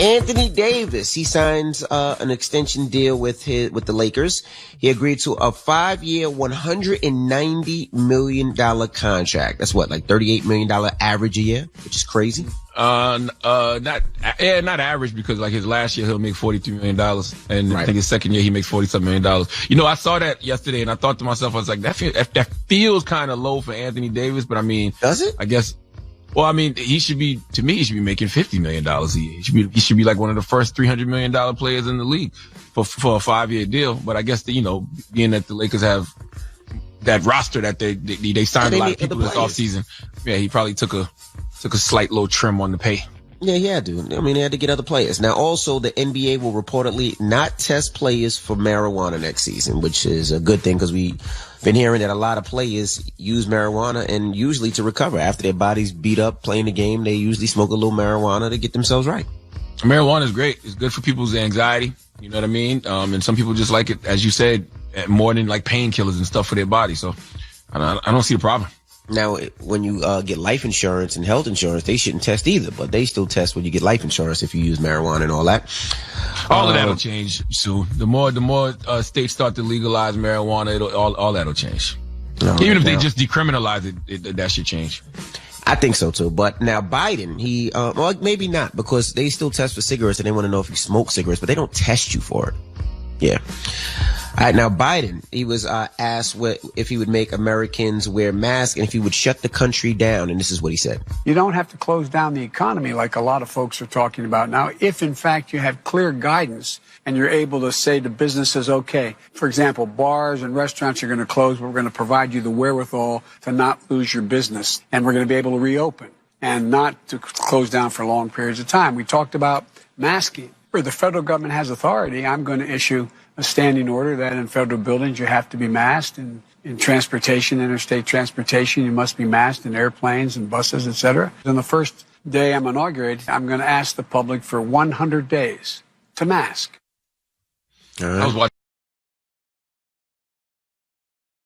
Anthony Davis, he signs an extension deal with the Lakers. He agreed to a 5-year, $190 million contract. That's what, like $38 million average a year, which is crazy. Not average, because like his last year he'll make $43 million, and right. I think his second year he makes $47 million. You know, I saw that yesterday and I thought to myself, I was like, that feels kind of low for Anthony Davis, but I mean, does it? I guess. Well, I mean, he should be making $50 million a year. He should be like one of the first $300 million players in the league for a 5-year deal. But I guess being that the Lakers have that roster that they signed a lot of people this offseason. Yeah, he probably took a slight little trim on the pay. Yeah, he had to. I mean, they had to get other players. Now, also, the NBA will reportedly not test players for marijuana next season, which is a good thing because we've been hearing that a lot of players use marijuana, and usually to recover after their bodies beat up playing the game, they usually smoke a little marijuana to get themselves right. Marijuana is great. It's good for people's anxiety. You know what I mean? And some people just like it, as you said, more than like painkillers and stuff for their body. So I don't see the problem. Now, when you get life insurance and health insurance, they shouldn't test either, but they still test when you get life insurance if you use marijuana and all that. All of that'll change soon. The more states start to legalize marijuana, all that'll change. Even if they just decriminalize it, that should change. I think so too. But now Biden, well, maybe not, because they still test for cigarettes and they want to know if you smoke cigarettes, but they don't test you for it. Yeah. All right, now Biden, he was asked if he would make Americans wear masks and if he would shut the country down, and this is what he said. You don't have to close down the economy like a lot of folks are talking about now, if in fact you have clear guidance and you're able to say to businesses, okay, for example, bars and restaurants are going to close, but we're going to provide you the wherewithal to not lose your business, and we're going to be able to reopen and not to close down for long periods of time. We talked about masking. Where the federal government has authority, I'm going to issue a standing order that in federal buildings you have to be masked, and in transportation, interstate transportation, you must be masked, in airplanes and buses, etc. On the first day I'm inaugurated, I'm going to ask the public for 100 days to mask. I was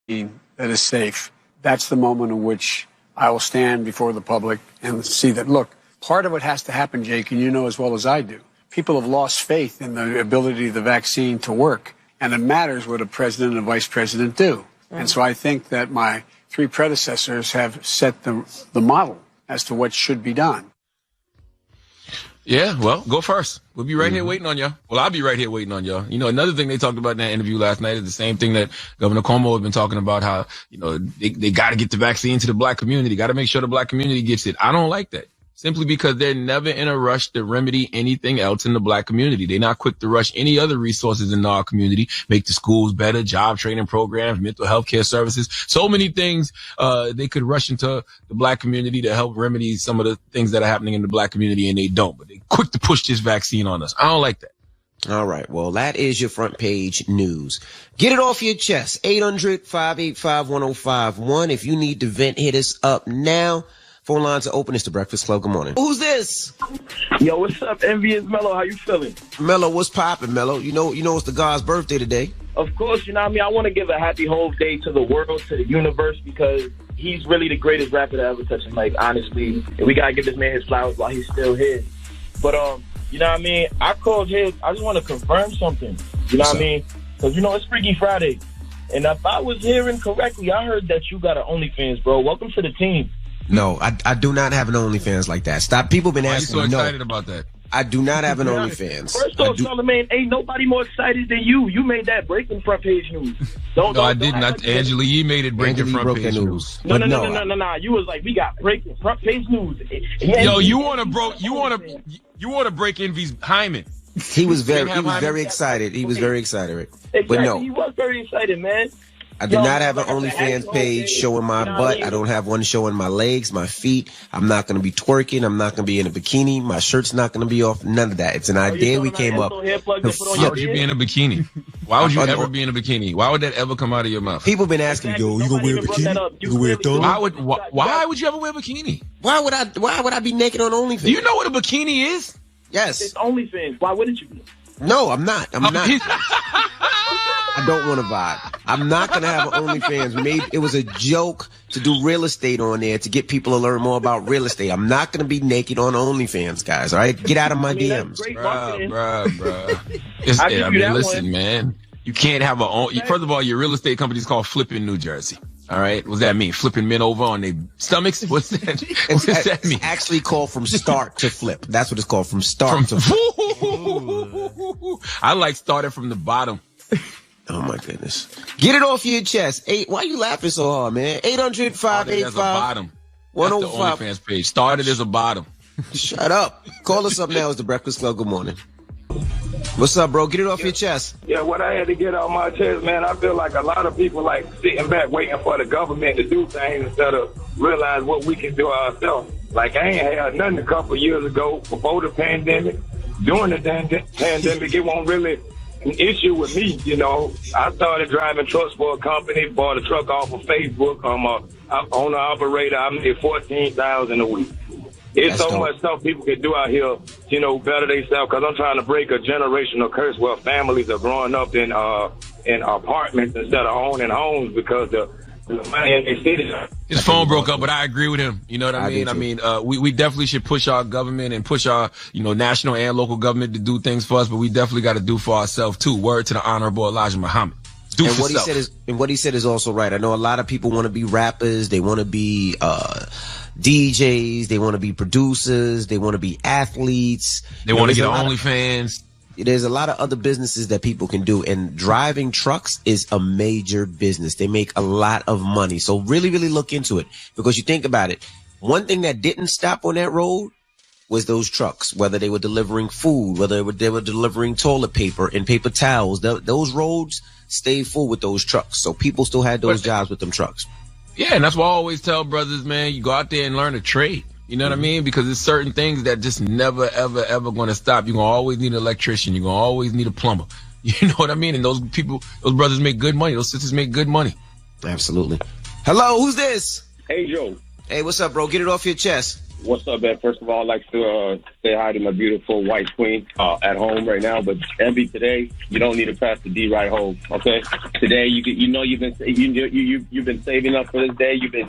watching. That is safe. That's the moment in which I will stand before the public and see that, look, part of what has to happen, Jake, and you know as well as I do, people have lost faith in the ability of the vaccine to work, and it matters what a president and a vice president do. And so I think that my 3 predecessors have set the model as to what should be done. Yeah, well, go first. We'll be right here waiting on y'all. Well, I'll be right here waiting on y'all. You know, another thing they talked about in that interview last night is the same thing that Governor Cuomo has been talking about, how, they got to get the vaccine to the black community, got to make sure the black community gets it. I don't like that. Simply because they're never in a rush to remedy anything else in the black community. They're not quick to rush any other resources in our community, make the schools better, job training programs, mental health care services, so many things they could rush into the black community to help remedy some of the things that are happening in the black community, and they don't. But they're quick to push this vaccine on us. I don't like that. All right. Well, that is your front page news. Get it off your chest. 800-585-1051. If you need to vent, hit us up now. Phone lines are open. It's the Breakfast Club. Good morning. Who's this? Yo, what's up, Envious Mello? How you feeling? Mello, what's poppin', Mello? You know it's the God's birthday today. Of course, you know what I mean? I want to give a happy Hove Day to the world, to the universe, because he's really the greatest rapper to ever touch the mic, honestly. And we got to give this man his flowers while he's still here. But, you know what I mean? I called here. I just want to confirm something. You know what I mean? Because, it's Freaky Friday. And if I was hearing correctly, I heard that you got an OnlyFans, bro. Welcome to the team. No, I do not have an OnlyFans like that. Stop. People been asking me. Why are you so excited about that? I do not have an OnlyFans. First off, Charlamagne, ain't nobody more excited than you. You made that breaking front page news. No, I didn't. Angela Yee made it breaking front page news. No. You was like, we got breaking front page news. Yo, you want to break Envy's hymen. He was very excited. He was very excited. Exactly. But no, he was very excited, man. I do not have an OnlyFans page showing my butt. I don't have one showing my legs, my feet. I'm not going to be twerking. I'm not going to be in a bikini. My shirt's not going to be off. None of that. It's an idea we came up. Why would you be in a bikini? Why would you ever be in a bikini? Why would that ever come out of your mouth? People been asking me, yo, you gonna wear a bikini? You gonna wear a thong? Why would you ever wear a bikini? Why would I be naked on OnlyFans? Do you know what a bikini is? Yes. It's OnlyFans. Why wouldn't you be? No, I'm not. I don't want to vibe. I'm not going to have an OnlyFans. It was a joke to do real estate on there to get people to learn more about real estate. I'm not going to be naked on OnlyFans, guys. All right, get out of my DMs. Bruh. Listen, man. You can't have first of all, your real estate company is called Flipping New Jersey. All right. What's that mean? Flipping men over on their stomachs? What's that? What does that mean? It's actually called From Start to Flip. That's what it's called. From Start to Flip. I like starting from the bottom. Oh my goodness. Get it off your chest. Why are you laughing so hard, man? 800-585-1005. As a bottom. That's the OnlyFans page. Started as a bottom. Shut up. Call us up now. It's the Breakfast Club. Good morning. What's up, bro? Get it off your chest. Yeah, what I had to get off my chest, man, I feel like a lot of people like sitting back waiting for the government to do things instead of realize what we can do ourselves. Like, I ain't had nothing a couple years ago before the pandemic. During the pandemic, it wasn't really an issue with me, you know. I started driving trucks for a company, bought a truck off of Facebook. I'm a owner-operator. I made $14,000 a week. It's so much stuff people can do out here, you know, better themselves. Because I'm trying to break a generational curse where families are growing up in apartments instead of owning homes because the money in the city. His phone broke up, but I agree with him. You know what I mean? We definitely should push our government and push our, you know, national and local government to do things for us, but we definitely got to do for ourselves too. Word to the Honorable Elijah Muhammad. What he said is also right. I know a lot of people want to be rappers. They want to be DJs. They want to be producers. They want to be athletes. They want to get OnlyFans. There's a lot of other businesses that people can do, and driving trucks is a major business. They make a lot of money. So really, really look into it, because you think about it. One thing that didn't stop on that road was those trucks, whether they were delivering food, whether they were delivering toilet paper and paper towels. Those roads stayed full with those trucks. So people still had those jobs with them trucks. Yeah, and that's why I always tell brothers, man, you go out there and learn a trade. You know what I mean? Because there's certain things that just never, ever, ever going to stop. You're going to always need an electrician. You're going to always need a plumber. You know what I mean? And those brothers make good money. Those sisters make good money. Absolutely. Hello, who's this? Hey, Joe. Hey, what's up, bro? Get it off your chest. What's up, man? First of all, I'd like to say hi to my beautiful white queen at home right now. But Envy, today you don't need to pass the D right home. Okay, today you've been saving up for this day. You've been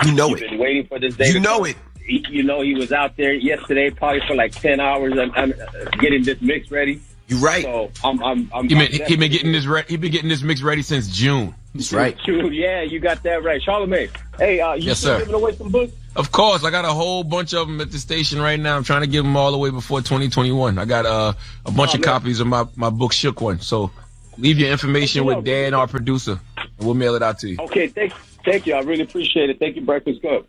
waiting for this day. You know it. You know he was out there yesterday, probably for like 10 hours. I'm getting this mix ready. You're right. So He been getting this mix ready since June. That's right. Yeah, you got that right, Charlamagne. Hey, you still giving away some books? Of course, I got a whole bunch of them at the station right now. I'm trying to give them all away before 2021. I got a bunch of copies of my book, Shook One. So leave your information with Dan, our producer, and we'll mail it out to you. Okay, thank you. I really appreciate it. Thank you, Breakfast Club.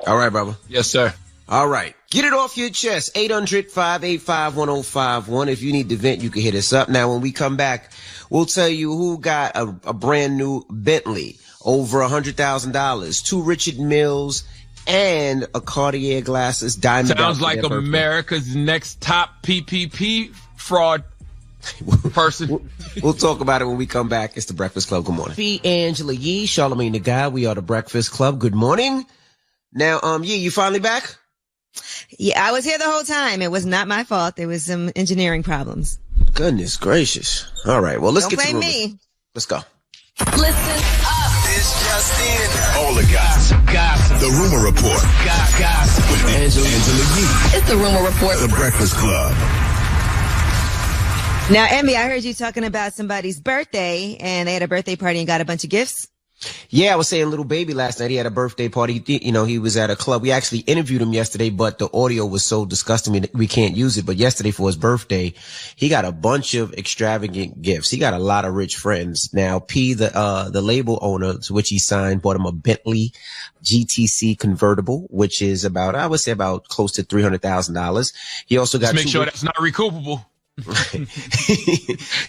All right, brother. Yes, sir. All right. Get it off your chest. 800-585-1051. If you need to vent, you can hit us up. Now, when we come back, we'll tell you who got a brand new Bentley, over $100,000, 2 Richard Milles, and a Cartier glasses. Sounds like America's next top PPP fraud person. We'll talk about it when we come back. It's the Breakfast Club. Good morning. Be Angela Yee, Charlamagne the Guy. We are the Breakfast Club. Good morning. Now, Yee, you finally back? Yeah, I was here the whole time. It was not my fault. There was some engineering problems. Goodness gracious. All right. Well, let's get to the rumor. Don't blame me. Let's go. Listen up. It's just in. All the gossip. The Rumor Report. Gossip. With Angela Yee. It's the Rumor Report. The Breakfast Club. Now, Emmy, I heard you talking about somebody's birthday, and they had a birthday party and got a bunch of gifts. Yeah, I was saying Little Baby last night. He had a birthday party. You know, he was at a club. We actually interviewed him yesterday, but the audio was so disgusting we can't use it. But yesterday for his birthday, he got a bunch of extravagant gifts. He got a lot of rich friends. Now, P, the label owner to which he signed, bought him a Bentley GTC convertible, which is about, I would say about close to $300,000. He also got make sure that's not recoupable.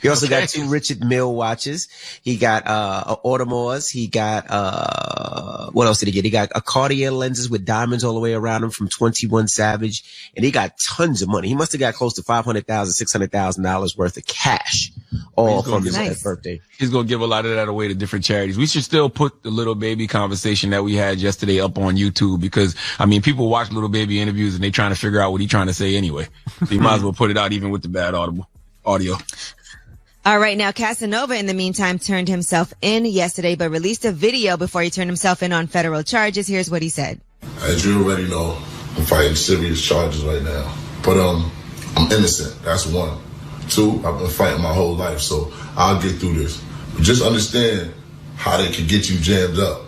He also got 2 Richard Mille watches. He got Audemars. He got what else did he get? He got a Cartier lenses with diamonds all the way around him from 21 Savage, and he got tons of money. He must have got close to $500,000, $600,000 worth of cash all from his birthday. He's gonna give a lot of that away to different charities. We should still put the Little Baby conversation that we had yesterday up on YouTube, because I mean people watch Little Baby interviews and they trying to figure out what he's trying to say anyway. So you might as well put it out even with the bad audio. All right. Now, Casanova, in the meantime, turned himself in yesterday, but released a video before he turned himself in on federal charges. Here's what he said. As you already know, I'm fighting serious charges right now. But I'm innocent. That's one. Two, I've been fighting my whole life, so I'll get through this. But just understand how they can get you jammed up.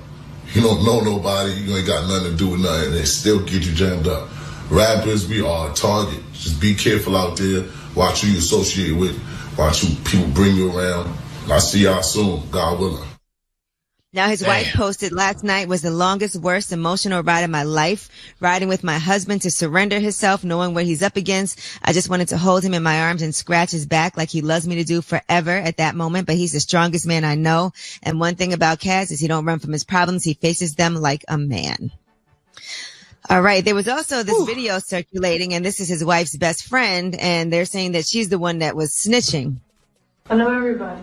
You don't know nobody, you ain't got nothing to do with nothing, and they still get you jammed up. Rappers, we are a target. Just be careful out there. Watch who you associate with. Watch who people bring you around. I'll see y'all soon, God willing. Now, his wife posted last night was the longest, worst emotional ride of my life. Riding with my husband to surrender himself, knowing what he's up against. I just wanted to hold him in my arms and scratch his back like he loves me to do forever at that moment. But he's the strongest man I know. And one thing about Kaz is he don't run from his problems. He faces them like a man. All right. There was also this video circulating, and this is his wife's best friend, and they're saying that she's the one that was snitching. I know everybody.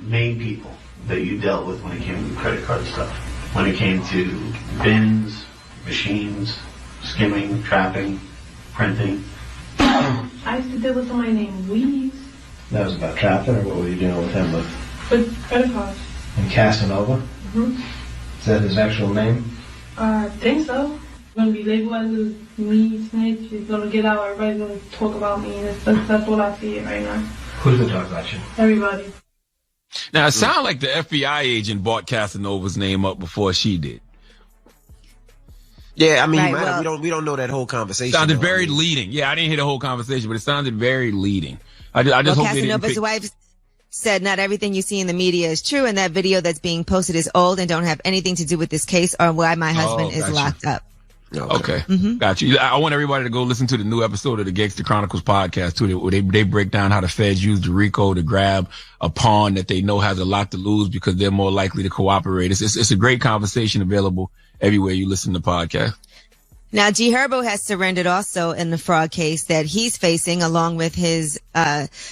Main people that you dealt with when it came to credit card stuff. When it came to bins, machines, skimming, trapping, printing. I used to deal with somebody named Weaves. That was about trapping, or what were you dealing with him with? With credit cards. And Casanova? Mm-hmm. Is that his actual name? I think so. Gonna be labeled as me, snitch. It's gonna get out. Everybody's gonna talk about me. That's what I see right now. Who's gonna talk about you? Everybody. Now, it sounds like the FBI agent bought Casanova's name up before she did. Yeah, I mean, Right, we don't know that whole conversation. Sounded very leading. Yeah, I didn't hear the whole conversation, but it sounded very leading. I just hope they didn't Casanova's wife said not everything you see in the media is true, and that video that's being posted is old and don't have anything to do with this case or why my husband is locked up. Okay. Got you. I want everybody to go listen to the new episode of the Gangster Chronicles podcast too, where they break down how the feds use the RICO to grab a pawn that they know has a lot to lose because they're more likely to cooperate. It's a great conversation available everywhere you listen to podcasts. Now, G Herbo has surrendered also in the fraud case that he's facing along with his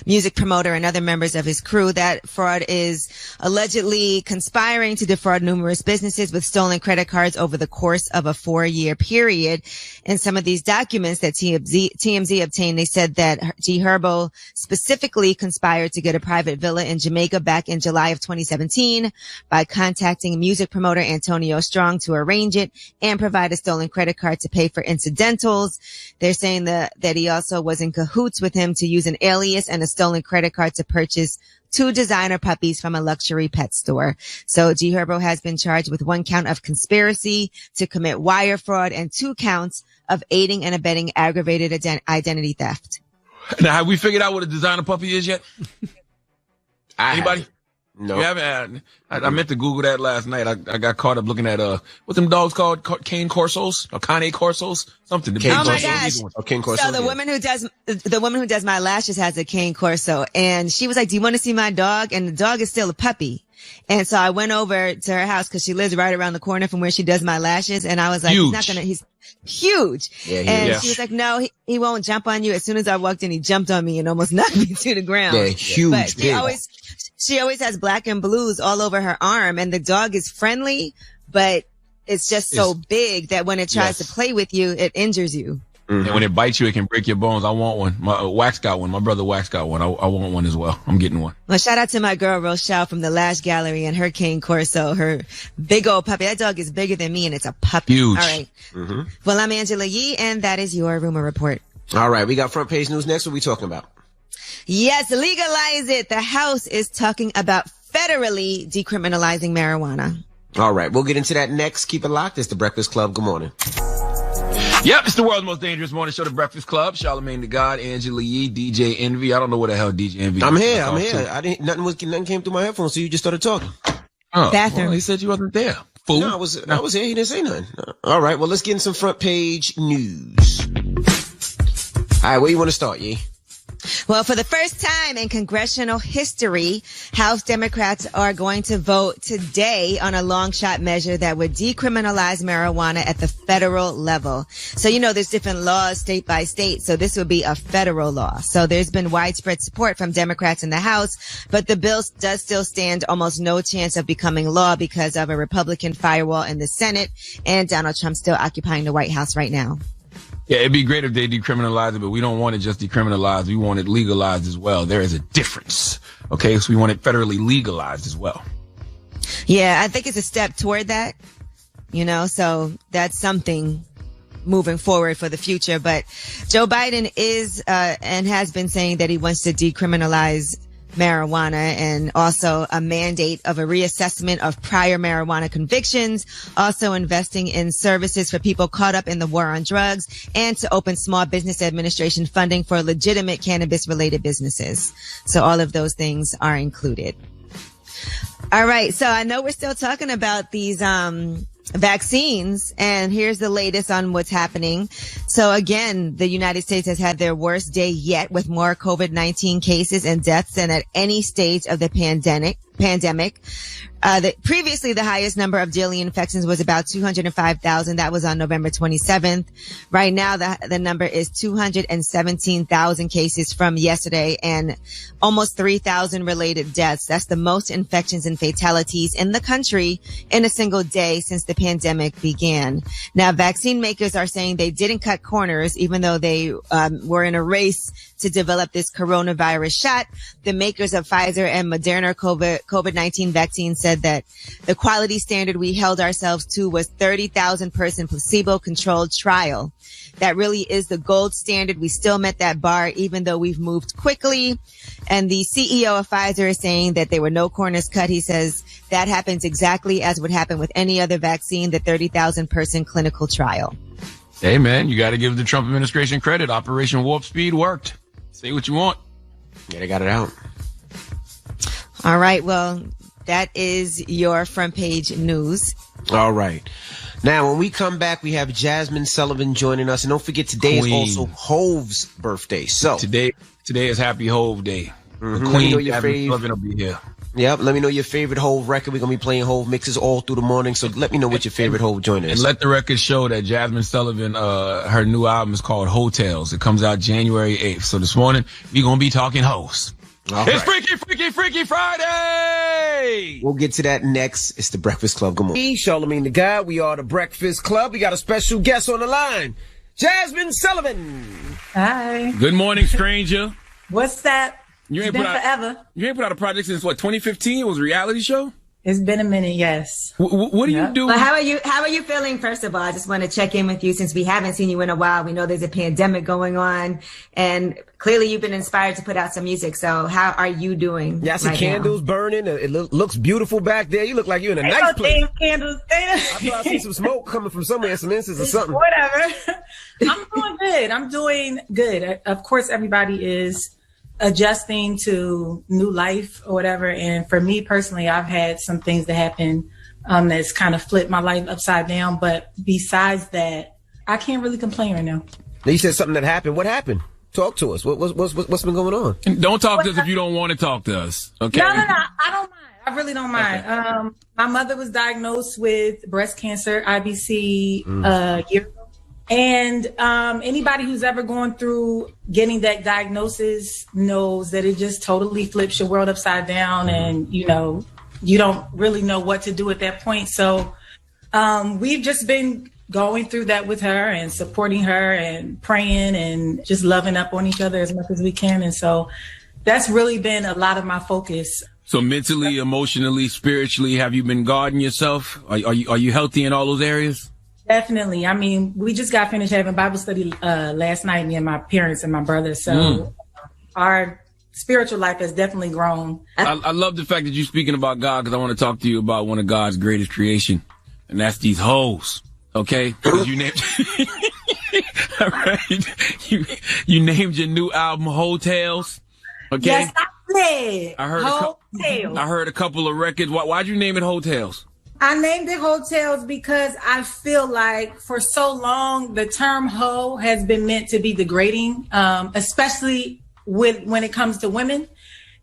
music promoter and other members of his crew. That fraud is allegedly conspiring to defraud numerous businesses with stolen credit cards over the course of a 4-year period. And some of these documents that TMZ obtained, they said that G Herbo specifically conspired to get a private villa in Jamaica back in July of 2017 by contacting music promoter Antonio Strong to arrange it and provide a stolen credit card to pay for incidentals. They're saying that he also was in cahoots with him to use an alias and a stolen credit card to purchase 2 designer puppies from a luxury pet store. So G Herbo has been charged with 1 count of conspiracy to commit wire fraud and 2 counts of aiding and abetting aggravated identity theft. Now, have we figured out what a designer puppy is yet? Anybody? No. You haven't. I meant to Google that last night. I got caught up looking at what's them dogs called? Cane Corsos or Cane Corsos? Something. Oh my gosh! Cane Corso, so the woman who does my lashes has a Cane Corso, and she was like, "Do you want to see my dog?" And the dog is still a puppy. And so I went over to her house because she lives right around the corner from where she does my lashes, and I was like, he's huge. Yeah, she was like, no, he won't jump on you. As soon as I walked in, he jumped on me and almost knocked me to the ground. Yeah, huge. But she always has black and blues all over her arm, and the dog is friendly, but it's just so big that when it tries to play with you, it injures you. Mm-hmm. And when it bites you, it can break your bones. I want one. My Wax got one. My brother Wax got one. I want one as well. I'm getting one. Well, shout out to my girl Rochelle from the Lash Gallery and her Cane Corso, her big old puppy. That dog is bigger than me, and it's a puppy. Huge. All right. Mm-hmm. Well, I'm Angela Yee, and that is your Rumor Report. All right. We got front page news next. What are we talking about? Yes, legalize it. The House is talking about federally decriminalizing marijuana. All right. We'll get into that next. Keep it locked. It's the Breakfast Club. Good morning. Yep, it's the world's most dangerous morning show, The Breakfast Club. Charlamagne the God, Angela Yee, DJ Envy. I don't know what the hell DJ Envy is. I'm here. Nothing came through my headphones, so you just started talking. Oh, bathroom. Well, he said you wasn't there. Fool. No, I was here. He didn't say nothing. All right. Well, let's get in some front page news. All right. Where you want to start, Yee? Well, for the first time in congressional history, House Democrats are going to vote today on a long shot measure that would decriminalize marijuana at the federal level. So, there's different laws state by state. So this would be a federal law. So there's been widespread support from Democrats in the House, but the bill does still stand almost no chance of becoming law because of a Republican firewall in the Senate and Donald Trump still occupying the White House right now. Yeah, it'd be great if they decriminalized it, but we don't want it just decriminalized. We want it legalized as well. There is a difference. Okay, so we want it federally legalized as well. Yeah, I think it's a step toward that, so that's something moving forward for the future. But Joe Biden is and has been saying that he wants to decriminalize marijuana and also a mandate of a reassessment of prior marijuana convictions, also investing in services for people caught up in the war on drugs, and to open Small Business Administration funding for legitimate cannabis-related businesses. So all of those things are included. All right. So I know we're still talking about these vaccines, and here's the latest on what's happening. So again, the United States has had their worst day yet with more COVID-19 cases and deaths than at any stage of the pandemic. Previously, the highest number of daily infections was about 205,000. That was on November 27th. Right now, the number is 217,000 cases from yesterday and almost 3,000 related deaths. That's the most infections and fatalities in the country in a single day since the pandemic began. Now, vaccine makers are saying they didn't cut corners, even though they were in a race to develop this coronavirus shot. The makers of Pfizer and Moderna COVID-19 vaccines said that the quality standard we held ourselves to was 30,000 person placebo-controlled trial. That really is the gold standard. We still met that bar, even though we've moved quickly. And the CEO of Pfizer is saying that there were no corners cut. He says that happens exactly as would happen with any other vaccine, the 30,000 person clinical trial. Hey, man, you got to give the Trump administration credit. Operation Warp Speed worked. Say what you want. Yeah, they got it out. All right. Well, that is your front page news. All right. Now, when we come back, we have Jazmine Sullivan joining us. And don't forget, today is also Hove's birthday. So today is Happy Hove Day. Mm-hmm. Queen Jazmine Sullivan will be here. Yep. Let me know your favorite Hove record. We're going to be playing Hove mixes all through the morning. So let me know what your favorite Hove joint is. And let the record show that Jazmine Sullivan, her new album is called Hotels. It comes out January 8th. So this morning, we're going to be talking hoes. All it's right. Freaky Friday! We'll get to that next. It's the Breakfast Club. Good morning. Charlamagne the Guy. We are the Breakfast Club. We got a special guest on the line. Jazmine Sullivan. Hi. Good morning, stranger. What's that? It's been forever. You ain't put out a project since, 2015? It was a reality show? It's been a minute, yes. What do you do? Well, how are you feeling, first of all? I just want to check in with you since we haven't seen you in a while. We know there's a pandemic going on, and clearly you've been inspired to put out some music. So how are you doing? Yeah, I see candles burning. It looks beautiful back there. You look like you're in a nice place. Damn candles. I thought I see some smoke coming from somewhere, some incense or something. Whatever. I'm doing good. Of course, everybody is adjusting to new life or whatever. And for me personally, I've had some things that happen that's kind of flipped my life upside down. But besides that, I can't really complain right now. Now you said something that happened. What happened? Talk to us. What's been going on? Don't talk to us if you don't want to talk to us. Okay. No. I don't mind. I really don't mind. Okay. My mother was diagnosed with breast cancer, IBC, a year ago. And anybody who's ever gone through getting that diagnosis knows that it just totally flips your world upside down, and you don't really know what to do at that point. So we've just been going through that with her and supporting her and praying and just loving up on each other as much as we can. And so that's really been a lot of my focus. So mentally, emotionally, spiritually, have you been guarding yourself? Are you healthy in all those areas? Definitely. I mean, we just got finished having Bible study last night, me and my parents and my brother. So our spiritual life has definitely grown. I love the fact that you're speaking about God, because I want to talk to you about one of God's greatest creation, and that's these hoes. Okay? You named all right. You named your new album Hotels. Okay? Yes, I did. I heard a couple of records. Why'd you name it Hotels? I named it Hotels because I feel like for so long, the term hoe has been meant to be degrading, especially when it comes to women.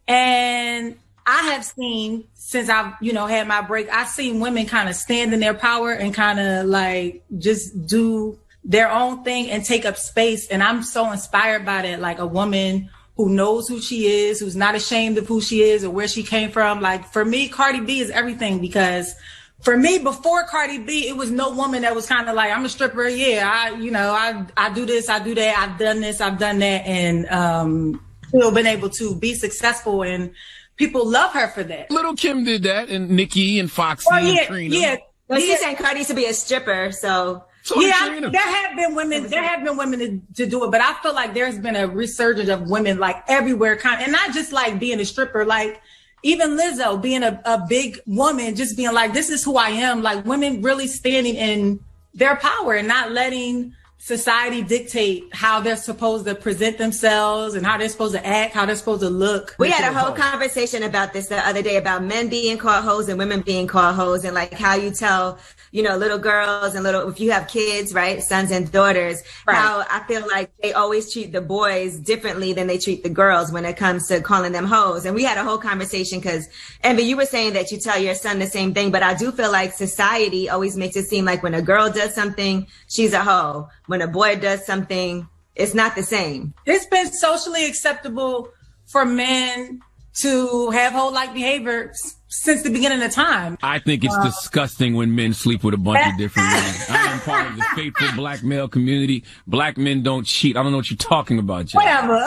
And I have seen, since I've, had my break, I've seen women kind of stand in their power and kind of like just do their own thing and take up space. And I'm so inspired by that, like a woman who knows who she is, who's not ashamed of who she is or where she came from. Like for me, Cardi B is everything, because for me, before Cardi B, it was no woman that was kind of like, I'm a stripper. Yeah, I do this, I do that. I've done this, I've done that. And still been able to be successful. And people love her for that. Little Kim did that, and Nicki and Foxy and Trina. Yeah. Well, she's saying Cardi used to be a stripper, so there have been women to do it, but I feel like there's been a resurgence of women like everywhere, and not just like being a stripper, like even Lizzo being a big woman, just being like, this is who I am. Like women really standing in their power and not letting society dictate how they're supposed to present themselves and how they're supposed to act, how they're supposed to look. We had a whole conversation about this the other day about men being called hoes and women being called hoes, and like how you tell, little girls and if you have kids, right, sons and daughters, right, how I feel like they always treat the boys differently than they treat the girls when it comes to calling them hoes. And we had a whole conversation because, Envy, you were saying that you tell your son the same thing, but I do feel like society always makes it seem like when a girl does something, she's a hoe. When a boy does something, it's not the same. It's been socially acceptable for men to have hoe-like behavior since the beginning of time. I think it's disgusting when men sleep with a bunch of different men. I am part of the faithful black male community. Black men don't cheat. I don't know what you're talking about, Jay. Whatever.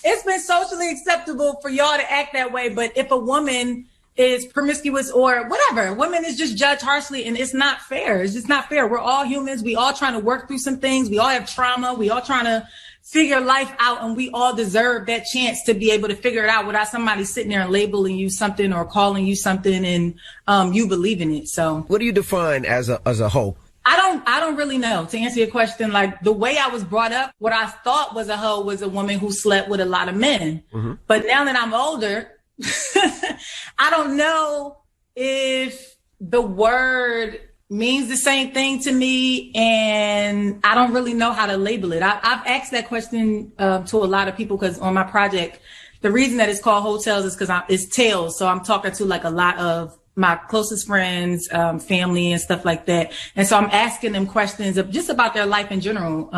It's been socially acceptable for y'all to act that way, but if a woman is promiscuous or whatever, women is just judged harshly, and it's not fair. It's just not fair. We're all humans. We all trying to work through some things. We all have trauma. We all trying to figure life out, and we all deserve that chance to be able to figure it out without somebody sitting there and labeling you something or calling you something and you believe in it. So what do you define as a hoe? I don't really know. To answer your question, like the way I was brought up, what I thought was a hoe was a woman who slept with a lot of men. Mm-hmm. But now that I'm older, I don't know if the word means the same thing to me, and I don't really know how to label it. I've asked that question to a lot of people because on my project, the reason that it's called Hotels is because it's Tales. So I'm talking to like a lot of my closest friends, family and stuff like that. And so I'm asking them questions of just about their life in general.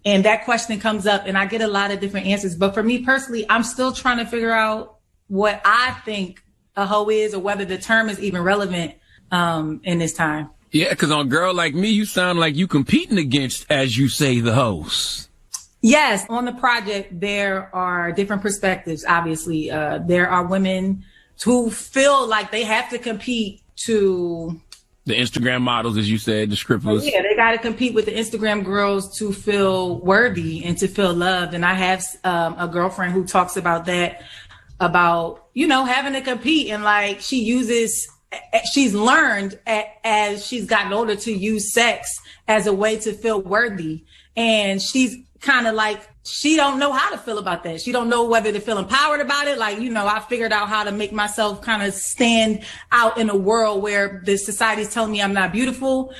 And that question comes up and I get a lot of different answers. But for me personally, I'm still trying to figure out what I think a hoe is or whether the term is even relevant in this time. Yeah, because on Girl Like Me, you sound like you competing against, as you say, the hoes. Yes. On the project, there are different perspectives, obviously. There are women who feel like they have to compete to... The Instagram models, as you said, the scriptless. Yeah, they got to compete with the Instagram girls to feel worthy and to feel loved. And I have a girlfriend who talks about that, about, having to compete. And like she's learned as she's gotten older to use sex as a way to feel worthy. And she's kind of like, she don't know how to feel about that. She don't know whether to feel empowered about it. Like, I figured out how to make myself kind of stand out in a world where the society's telling me I'm not beautiful.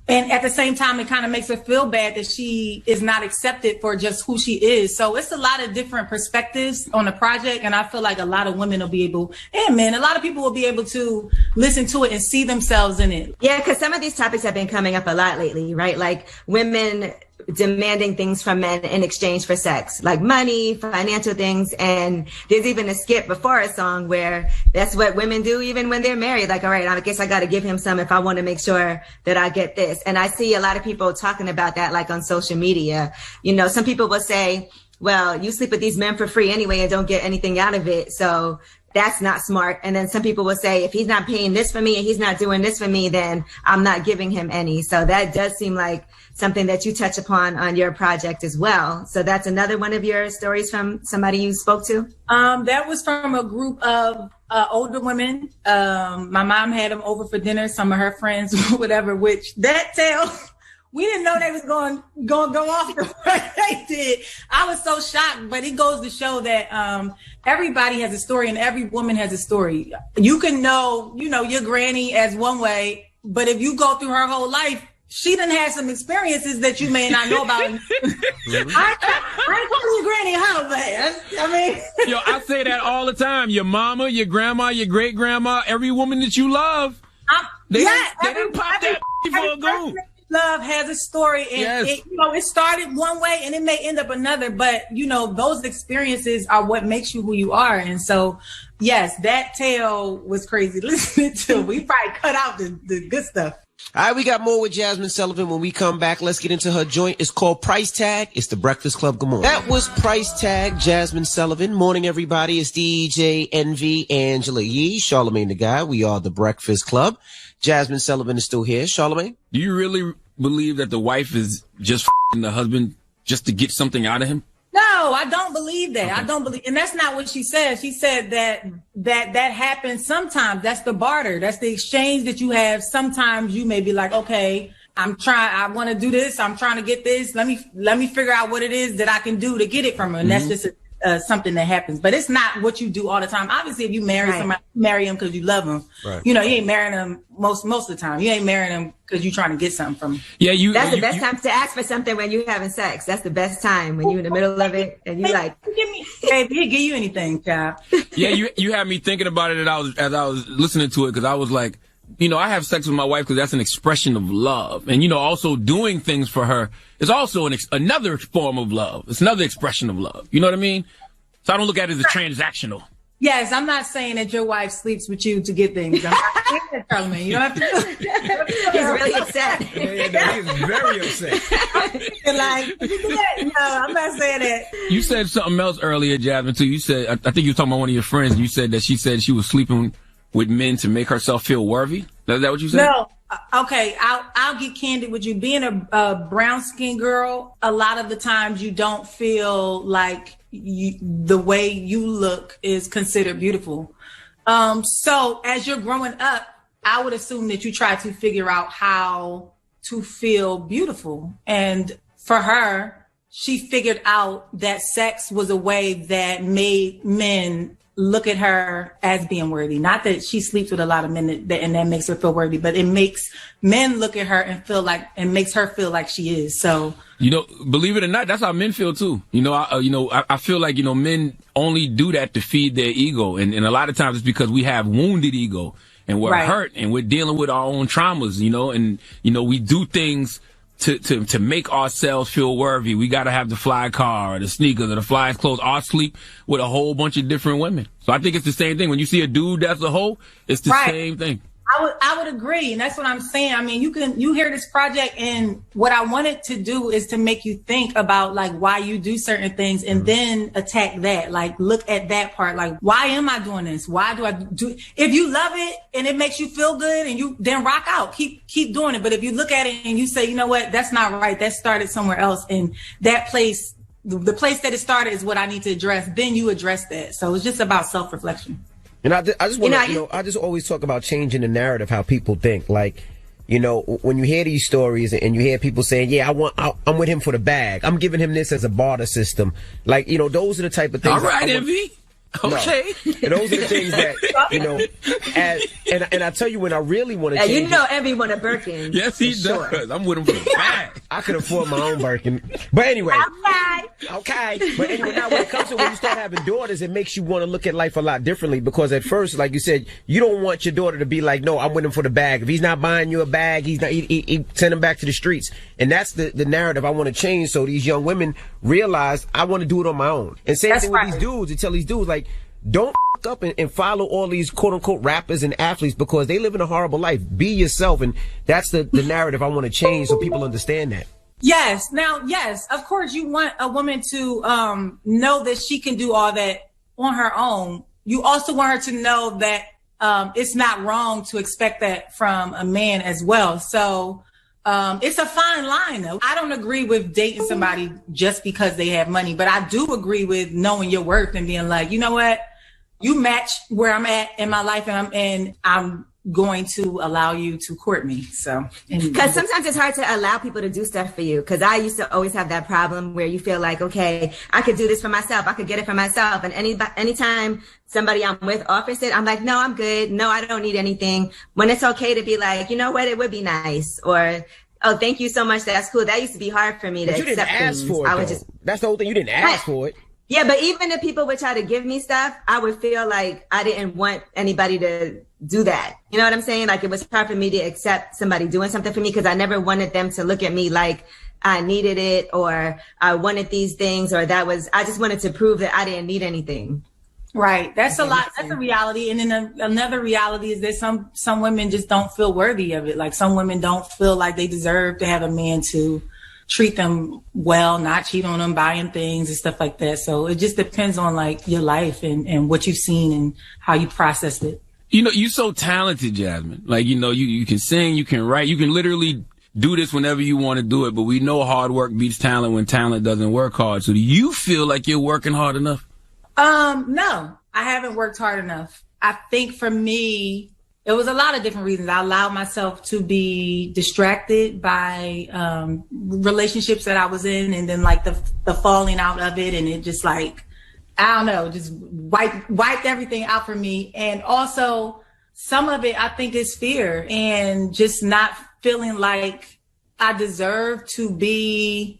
And at the same time, it kind of makes her feel bad that she is not accepted for just who she is. So it's a lot of different perspectives on the project. And I feel like a lot of women will be able, and men, a lot of people will be able to listen to it and see themselves in it. Yeah, because some of these topics have been coming up a lot lately, right? Like women demanding things from men in exchange for sex, like money, financial things. And there's even a skit before a song where that's what women do even when they're married. Like, all right, I guess I got to give him some if I want to make sure that I get this. And I see a lot of people talking about that, like on social media. Some people will say, well, you sleep with these men for free anyway and don't get anything out of it. So that's not smart. And then some people will say, if he's not paying this for me and he's not doing this for me, then I'm not giving him any. So that does seem like something that you touch upon on your project as well. So that's another one of your stories from somebody you spoke to? That was from a group of older women. My mom had them over for dinner, some of her friends, whatever, which that tale, we didn't know they was going to go off the way they did. I was so shocked, but it goes to show that everybody has a story and every woman has a story. You can know, your granny as one way, but if you go through her whole life, she done had some experiences that you may not know about. I ain't calling your granny a hoe, but I mean. Yo, I say that all the time. Your mama, your grandma, your great grandma, every woman that you love, they didn't pop that for a goon. love has a story, and it started one way and it may end up another, but those experiences are what makes you who you are. And so, yes, that tale was crazy listening to. We probably cut out the good stuff. All right, we got more with Jazmine Sullivan when we come back. Let's get into her joint. It's called Price Tag. It's the Breakfast Club. Good morning. That was Price Tag, Jazmine Sullivan. Morning, everybody. It's DJ Envy, Angela Yee, Charlamagne the Guy. We are the Breakfast Club. Jazmine Sullivan is still here. Charlamagne? Do you really believe that the wife is just f***ing the husband just to get something out of him? No, I don't believe that. Okay. I don't believe, and that's not what she said. She said that happens sometimes. That's the barter. That's the exchange that you have. Sometimes you may be like, okay, I want to do this. I'm trying to get this. Let me figure out what it is that I can do to get it from her. And that's just something that happens. But it's not what you do all the time. Obviously, if you marry somebody, you marry him because you love him. Right. You ain't marrying them most of the time. You ain't marrying them because you're trying to get something from him. Yeah, that's the best time to ask for something when you're having sex. That's the best time when you're in the middle of it and you like, baby, he'll give you anything, child. Yeah, you had me thinking about it as I was listening to it, because I was like, I have sex with my wife because that's an expression of love. And, also doing things for her is also another form of love. It's another expression of love. You know what I mean? So I don't look at it as transactional. Yes, I'm not saying that your wife sleeps with you to get things. I'm not saying that, Charlamagne. You don't have to. He's really upset. He's very upset. No, I'm not saying that. You said something else earlier, Jazmine, too. You said, I think you were talking about one of your friends, and you said that she said she was sleeping with men to make herself feel worthy. Is that what you said? No. Okay, I'll get candid with you. Being a brown skinned girl, a lot of the times you don't feel like the way you look is considered beautiful. So as you're growing up, I would assume that you try to figure out how to feel beautiful. And for her, she figured out that sex was a way that made men look at her as being worthy. Not that she sleeps with a lot of men and that makes her feel worthy, but it makes men look at her and makes her feel like she is. So, believe it or not, that's how men feel too. I feel like, men only do that to feed their ego. And a lot of times it's because we have wounded ego and we're hurt and we're dealing with our own traumas, we do things to make ourselves feel worthy. We got to have the fly car or the sneakers or the fly clothes, or sleep with a whole bunch of different women. So I think it's the same thing. When you see a dude that's a hoe, it's the same thing. I would agree. And that's what I'm saying. I mean, you hear this project, and what I wanted to do is to make you think about like why you do certain things and then attack that. Like, look at that part. Like, why am I doing this? Why do I do? If you love it and it makes you feel good and you then rock out, keep doing it. But if you look at it and you say, you know what, that's not right. That started somewhere else. And that place, the place that it started is what I need to address. Then you address that. So it's just about self-reflection. And I just want to, I just always talk about changing the narrative, how people think. Like, when you hear these stories and you hear people saying, yeah, I'm with him for the bag. I'm giving him this as a barter system. Like, those are the type of things. All right, Envy. Okay. No. Those are the things that, and I tell you when I really want to change. Envy want a Birkin. Yes, he does. Sure. I'm with him for the bag. I could afford my own Birkin. But anyway. Okay. But anyway, now when it comes to when you start having daughters, it makes you want to look at life a lot differently, because at first, like you said, you don't want your daughter to be like, no, I'm with him for the bag. If he's not buying you a bag, he send him back to the streets. And that's the narrative I want to change, so these young women realize I want to do it on my own. And same thing with these dudes. They tell these dudes, like, don't up and follow all these quote unquote rappers and athletes, because they live in a horrible life. Be yourself. And that's the narrative I want to change, so people understand that. Yes. Now, yes, of course you want a woman to know that she can do all that on her own. You also want her to know that it's not wrong to expect that from a man as well. So it's a fine line, though. I don't agree with dating somebody just because they have money, but I do agree with knowing your worth and being like, you know what, you match where I'm at in my life, and I'm going to allow you to court me. So, because sometimes it's hard to allow people to do stuff for you. Because I used to always have that problem where you feel like, okay, I could do this for myself. I could get it for myself. And anytime somebody I'm with offers it, I'm like, no, I'm good. No, I don't need anything. When it's okay to be like, you know what, it would be nice. Or, oh, thank you so much. That's cool. That used to be hard for me to accept. You didn't ask for it. That's the whole thing. You didn't ask for it. Yeah, but even if people would try to give me stuff, I would feel like I didn't want anybody to do that. You know what I'm saying? Like it was hard for me to accept somebody doing something for me because I never wanted them to look at me like I needed it or I wanted these things or I just wanted to prove that I didn't need anything. Right. That's a lot. That's a reality. And then another reality is that some women just don't feel worthy of it. Like some women don't feel like they deserve to have a man to treat them well, not cheat on them, buying things and stuff like that. So it just depends on like your life and what you've seen and how you processed it. You know, you're so talented, Jasmine. Like, you know, you can sing, you can write, you can literally do this whenever you want to do it. But we know hard work beats talent when talent doesn't work hard. So do you feel like you're working hard enough? No, I haven't worked hard enough. I think for me, it was a lot of different reasons. I allowed myself to be distracted by relationships that I was in and then like the falling out of it. And it just like, I don't know, just wiped everything out for me. And also some of it, I think, is fear and just not feeling like I deserve to be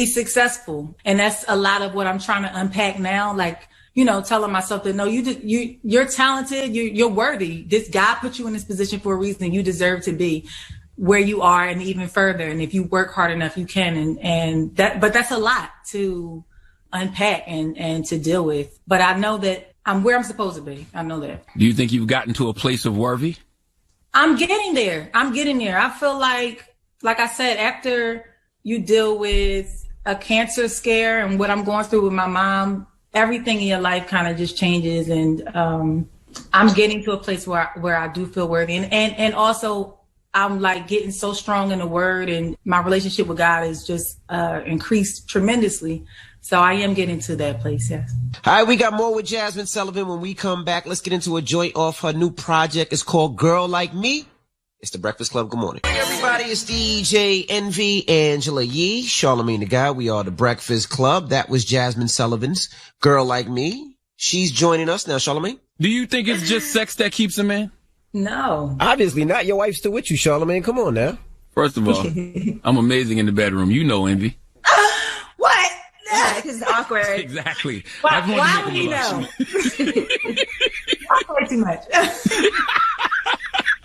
successful. And that's a lot of what I'm trying to unpack now. Like, you know, telling myself that, no, you're talented, you're worthy. This God put you in this position for a reason. You deserve to be where you are and even further. And if you work hard enough, you can. But that's a lot to unpack and to deal with. But I know that I'm where I'm supposed to be. I know that. Do you think you've gotten to a place of worthy? I'm getting there. I feel like I said, after you deal with a cancer scare and what I'm going through with my mom, everything in your life kind of just changes. And I'm getting to a place where I do feel worthy. And also I'm like getting so strong in the word and my relationship with God is just increased tremendously. So I am getting to that place, yes. All right, we got more with Jazmine Sullivan when we come back. Let's get into a joint off her new project. It's called Girl Like Me. It's the Breakfast Club. Good morning. Hey, everybody. It's DJ Envy, Angela Yee, Charlamagne the Guy. We are the Breakfast Club. That was Jazmine Sullivan's Girl Like Me. She's joining us now, Charlamagne. Do you think it's just sex that keeps a man? No. Obviously not. Your wife's still with you, Charlamagne. Come on now. First of all, I'm amazing in the bedroom. You know, Envy. What? Yeah, because it's awkward. Exactly. Why would he know? I play too much.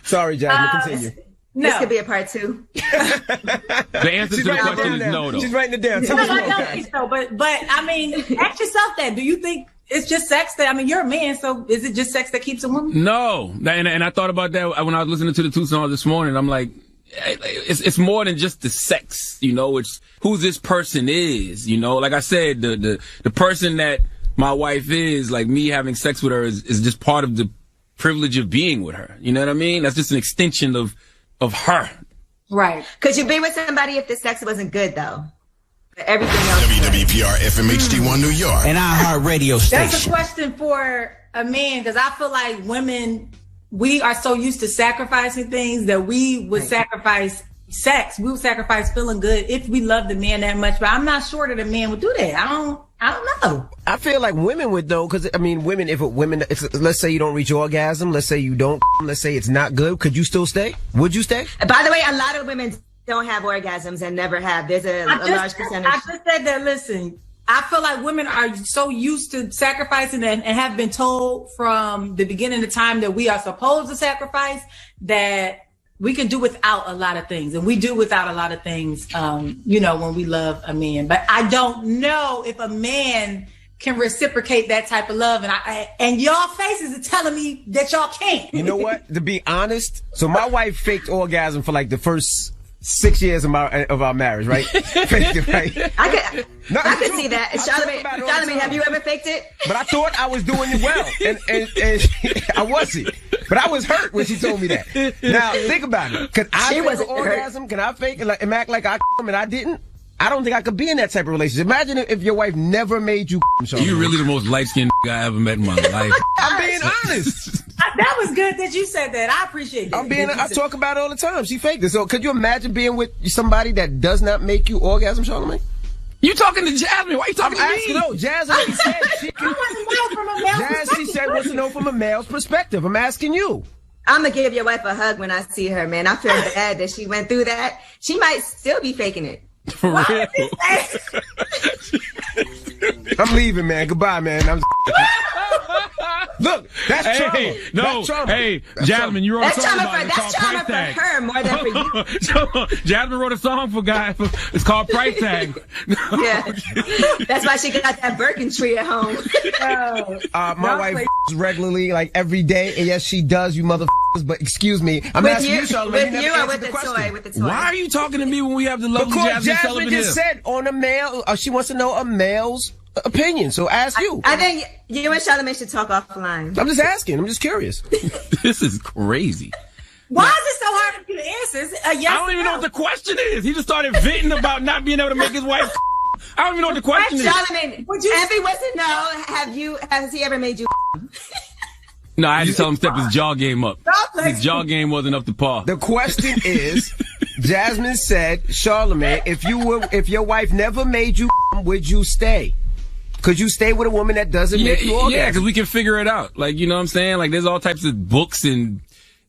Sorry, Jazmine, continue. No. This could be a part 2. The answer to the question is no, though. She's writing it down. No, I don't think so. But I mean, ask yourself that. Do you think it's just sex that, I mean, you're a man, so is it just sex that keeps a woman? No. And I thought about that when I was listening to the 2 songs this morning. I'm like, it's more than just the sex, you know, it's who this person is, you know. Like I said, the person that my wife is, like me having sex with her is just part of the privilege of being with her. You know what I mean? That's just an extension of her. Right. Could you be with somebody if the sex wasn't good, though? Everything else. WWPR FM HD1 New York. And iHeart Radio station. That's a question for a man, because I feel like women, we are so used to sacrificing things that we would sacrifice sex. We would sacrifice feeling good if we loved the man that much. But I'm not sure that a man would do that. I don't know. I feel like women would, though, because I mean, let's say you don't reach orgasm, let's say you don't, let's say it's not good, could you still stay? Would you stay? By the way, a lot of women don't have orgasms and never have. There's a large percentage. I just said that, listen, I feel like women are so used to sacrificing and have been told from the beginning of time that we are supposed to sacrifice, that we can do without a lot of things. And we do without a lot of things, you know, when we love a man. But I don't know if a man can reciprocate that type of love. And y'all faces are telling me that y'all can't. You know what? To be honest, so my wife faked orgasm for like the first 6 years of our marriage, right? Faked it, right? I could see that. Charlamagne, have you ever faked it? But I thought I was doing it well, and I wasn't. But I was hurt when she told me that. Now think about it. Could I fake an orgasm? Can I fake it and act like I and I didn't? I don't think I could be in that type of relationship. Imagine if your wife never made you. You're really the most light-skinned guy I ever met in my life. I'm being honest. That was good that you said that. I appreciate that. I talk about it all the time. She faked it. So could you imagine being with somebody that does not make you orgasm, Charlamagne? You talking to Jazmine? Why you talking to me? No, Jazmine said she said wants to know from a male's perspective. I'm asking you. I'm going to give your wife a hug when I see her, man. I feel bad that she went through that. She might still be faking it. For real. I'm leaving, man. Goodbye, man. Look, that's trauma. No, that's trauma. Hey, Jasmine, you wrote a song about it. That's trauma for her more than for you. Jasmine wrote a song for guys. It's called Price Tag. Yeah, that's why she got that Birkin tree at home. My wife regularly, like every day, and yes, she does. You motherfuckers. But excuse me, I'm asking you, Charlamagne. With you or with the toy? With the toy. Why are you talking to me when we have the lovely Jasmine Sullivan here? Just said on a male. She wants to know a male's opinion. So ask you. I think you and Charlamagne should talk offline. I'm just asking. I'm just curious. This is crazy. Why is it so hard to get answers? Yes, I don't even know what the question is. He just started venting about not being able to make his wife. I don't even know what the question is. Charlamagne, Envy wants to know: has he ever made you? No, I had to tell him step his jaw game up. His jaw game wasn't up to par. The question is, Jasmine said, Charlamagne, if your wife never made you, would you stay? Could you stay with a woman that doesn't make you orgasm? Yeah, because we can figure it out. Like, you know what I'm saying? Like, there's all types of books and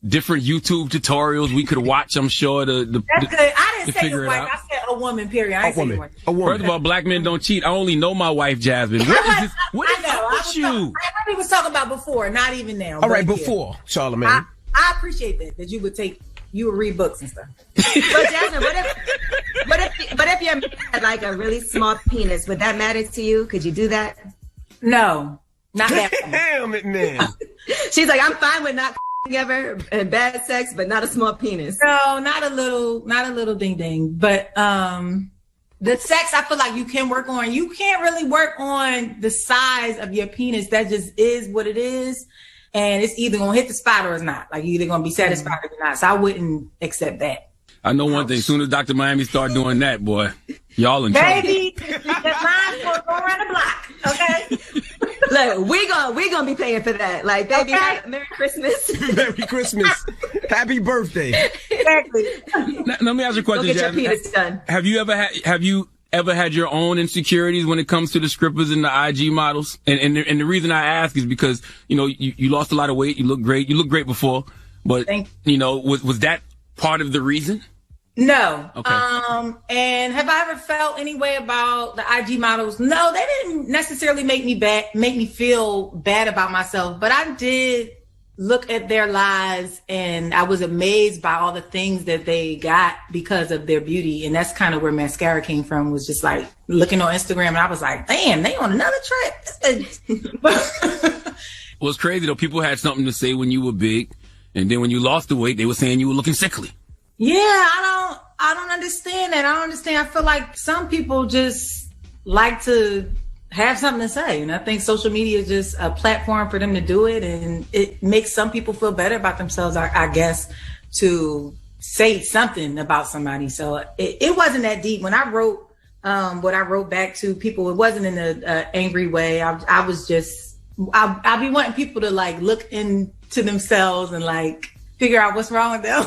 different YouTube tutorials we could watch, I'm sure. That's good. I didn't say your wife. I said a woman, period. I didn't say your wife. A woman. First of all, black men don't cheat. I only know my wife, Jasmine. What is up with you? I really was talking about before, not even now. All right, before, Charlamagne. I appreciate that you would read books and stuff. But Jasmine, what if your man had like a really small penis? Would that matter to you? Could you do that? No, not that. Damn it, man. She's like, I'm fine with not ever and bad sex, but not a small penis. No, not a little ding ding. But the sex, I feel like you can work on. You can't really work on the size of your penis. That just is what it is. And it's either going to hit the spot or it's not. Like, you're either going to be satisfied or not. So I wouldn't accept that. I know one thing. As soon as Dr. Miami start doing that, boy, y'all in trouble. Baby, that line's going to go around the block, okay? Look, we gonna be paying for that. Like, baby, Merry Christmas. Merry Christmas. Happy birthday. Exactly. Now, let me ask you a question, Go get your penis done. Have you ever had your own insecurities when it comes to the strippers and the IG models? And the reason I ask is because, you know, you lost a lot of weight. You look great. You looked great before. But, you know, was that part of the reason? No. Okay. And have I ever felt any way about the IG models? No, they didn't necessarily make me feel bad about myself, but I did look at their lives and I was amazed by all the things that they got because of their beauty. And that's kind of where mascara came from, was just like looking on Instagram and I was like, damn, they on another trip. Well, it's crazy though. People had something to say when you were big, and then when you lost the weight, they were saying you were looking sickly. Yeah, I don't understand that. I don't understand. I feel like some people just like to have something to say. And I think social media is just a platform for them to do it. And it makes some people feel better about themselves, I guess, to say something about somebody. So it wasn't that deep. When I wrote what I wrote back to people, it wasn't in an angry way. I was just, I'll be wanting people to like look into themselves and like figure out what's wrong with them.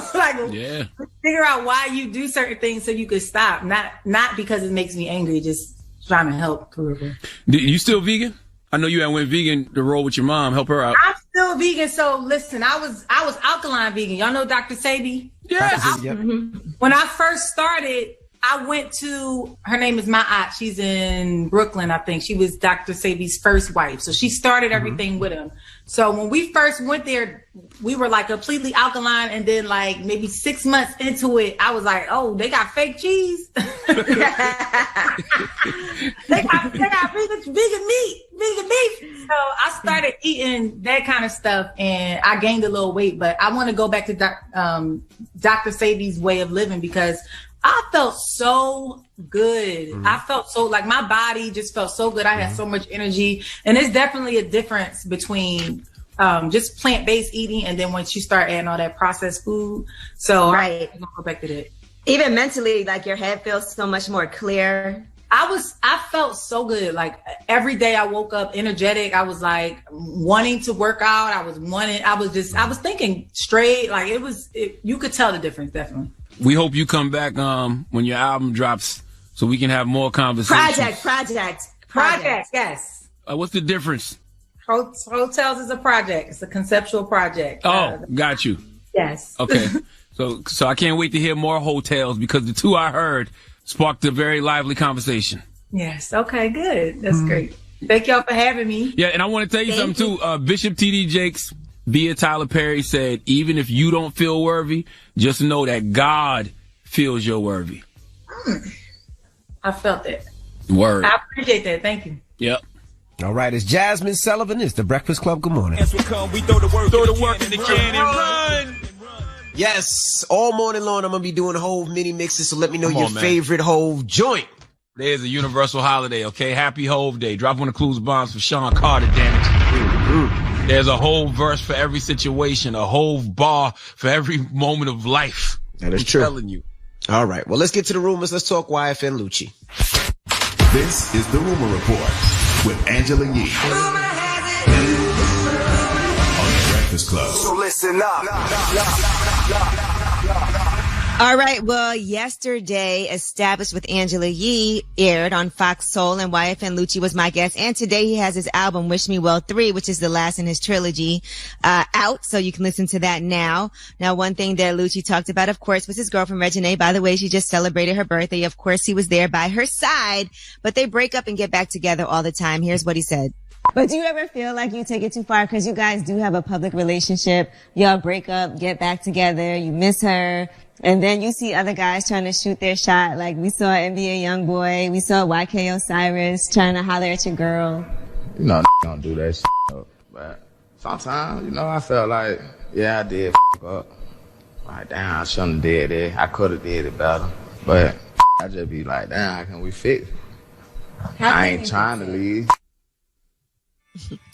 Figure out why you do certain things so you could stop. Not because it makes me angry, just trying to help. You still vegan? I know you had went vegan to roll with your mom, help her out. I'm still vegan. So listen, I was alkaline vegan. Y'all know Dr. Sadie? Yes. When I first started, I went to, her name is Ma'at. She's in Brooklyn, I think. She was Dr. Sadie's first wife. So she started everything with him. So when we first went there, we were like completely alkaline. And then like maybe 6 months into it, I was like, oh, they got fake cheese. they got vegan meat, vegan beef. So I started eating that kind of stuff and I gained a little weight. But I want to go back to Dr. Sadie's way of living because I felt so good. I felt so like my body just felt so good. I had so much energy. And there's definitely a difference between just plant-based eating and then once you start adding all that processed food. So I'm gonna go back to that. Even mentally, like your head feels so much more clear. I felt so good. Like every day I woke up energetic. I was like wanting to work out. I was thinking straight. Like you could tell the difference, definitely. We hope you come back when your album drops so we can have more conversations. Project, yes. What's the difference? Hotels is a project. It's a conceptual project. Oh, got you. Yes. Okay. So I can't wait to hear more hotels because the two I heard sparked a very lively conversation. Yes. Okay, good. That's great. Thank y'all for having me. Yeah, and I want to tell you something too. Bishop T.D. Jakes via Tyler Perry said, even if you don't feel worthy, just know that God feels you're worthy. I felt that. Word. I appreciate that. Thank you. Yep. All right, it's Jasmine Sullivan. It's the Breakfast Club. Good morning. We throw the work in the can and run. Yes, all morning long I'm going to be doing Hove mini mixes, so let me know your favorite Hove joint. There's a universal holiday, okay? Happy Hove Day. Drop one of Clues Bombs for Sean Carter, damn it. There's a Hove verse for every situation, a Hove bar for every moment of life. That is true. I'm telling you. All right, well, let's get to the rumors. Let's talk YFN Lucci. This is the Rumor Report with Angela Yee. On the Breakfast Club. So listen up. All right. Well, yesterday, Established with Angela Yee aired on Fox Soul, and YFN Lucci was my guest. And today he has his album Wish Me Well 3, which is the last in his trilogy, out. So you can listen to that now. Now, one thing that Lucci talked about, of course, was his girlfriend, Reginae. By the way, she just celebrated her birthday. Of course, he was there by her side, but they break up and get back together all the time. Here's what he said. But do you ever feel like you take it too far? Because you guys do have a public relationship. Y'all break up, get back together, you miss her. And then you see other guys trying to shoot their shot. Like we saw NBA Youngboy, we saw YK Osiris trying to holler at your girl. You know, don't do that shit. But sometimes, you know, I felt like, yeah, I did up. Like, damn, I shouldn't have did it. I could have did it better. But I just be like, damn, how can we fix it? I ain't trying to leave.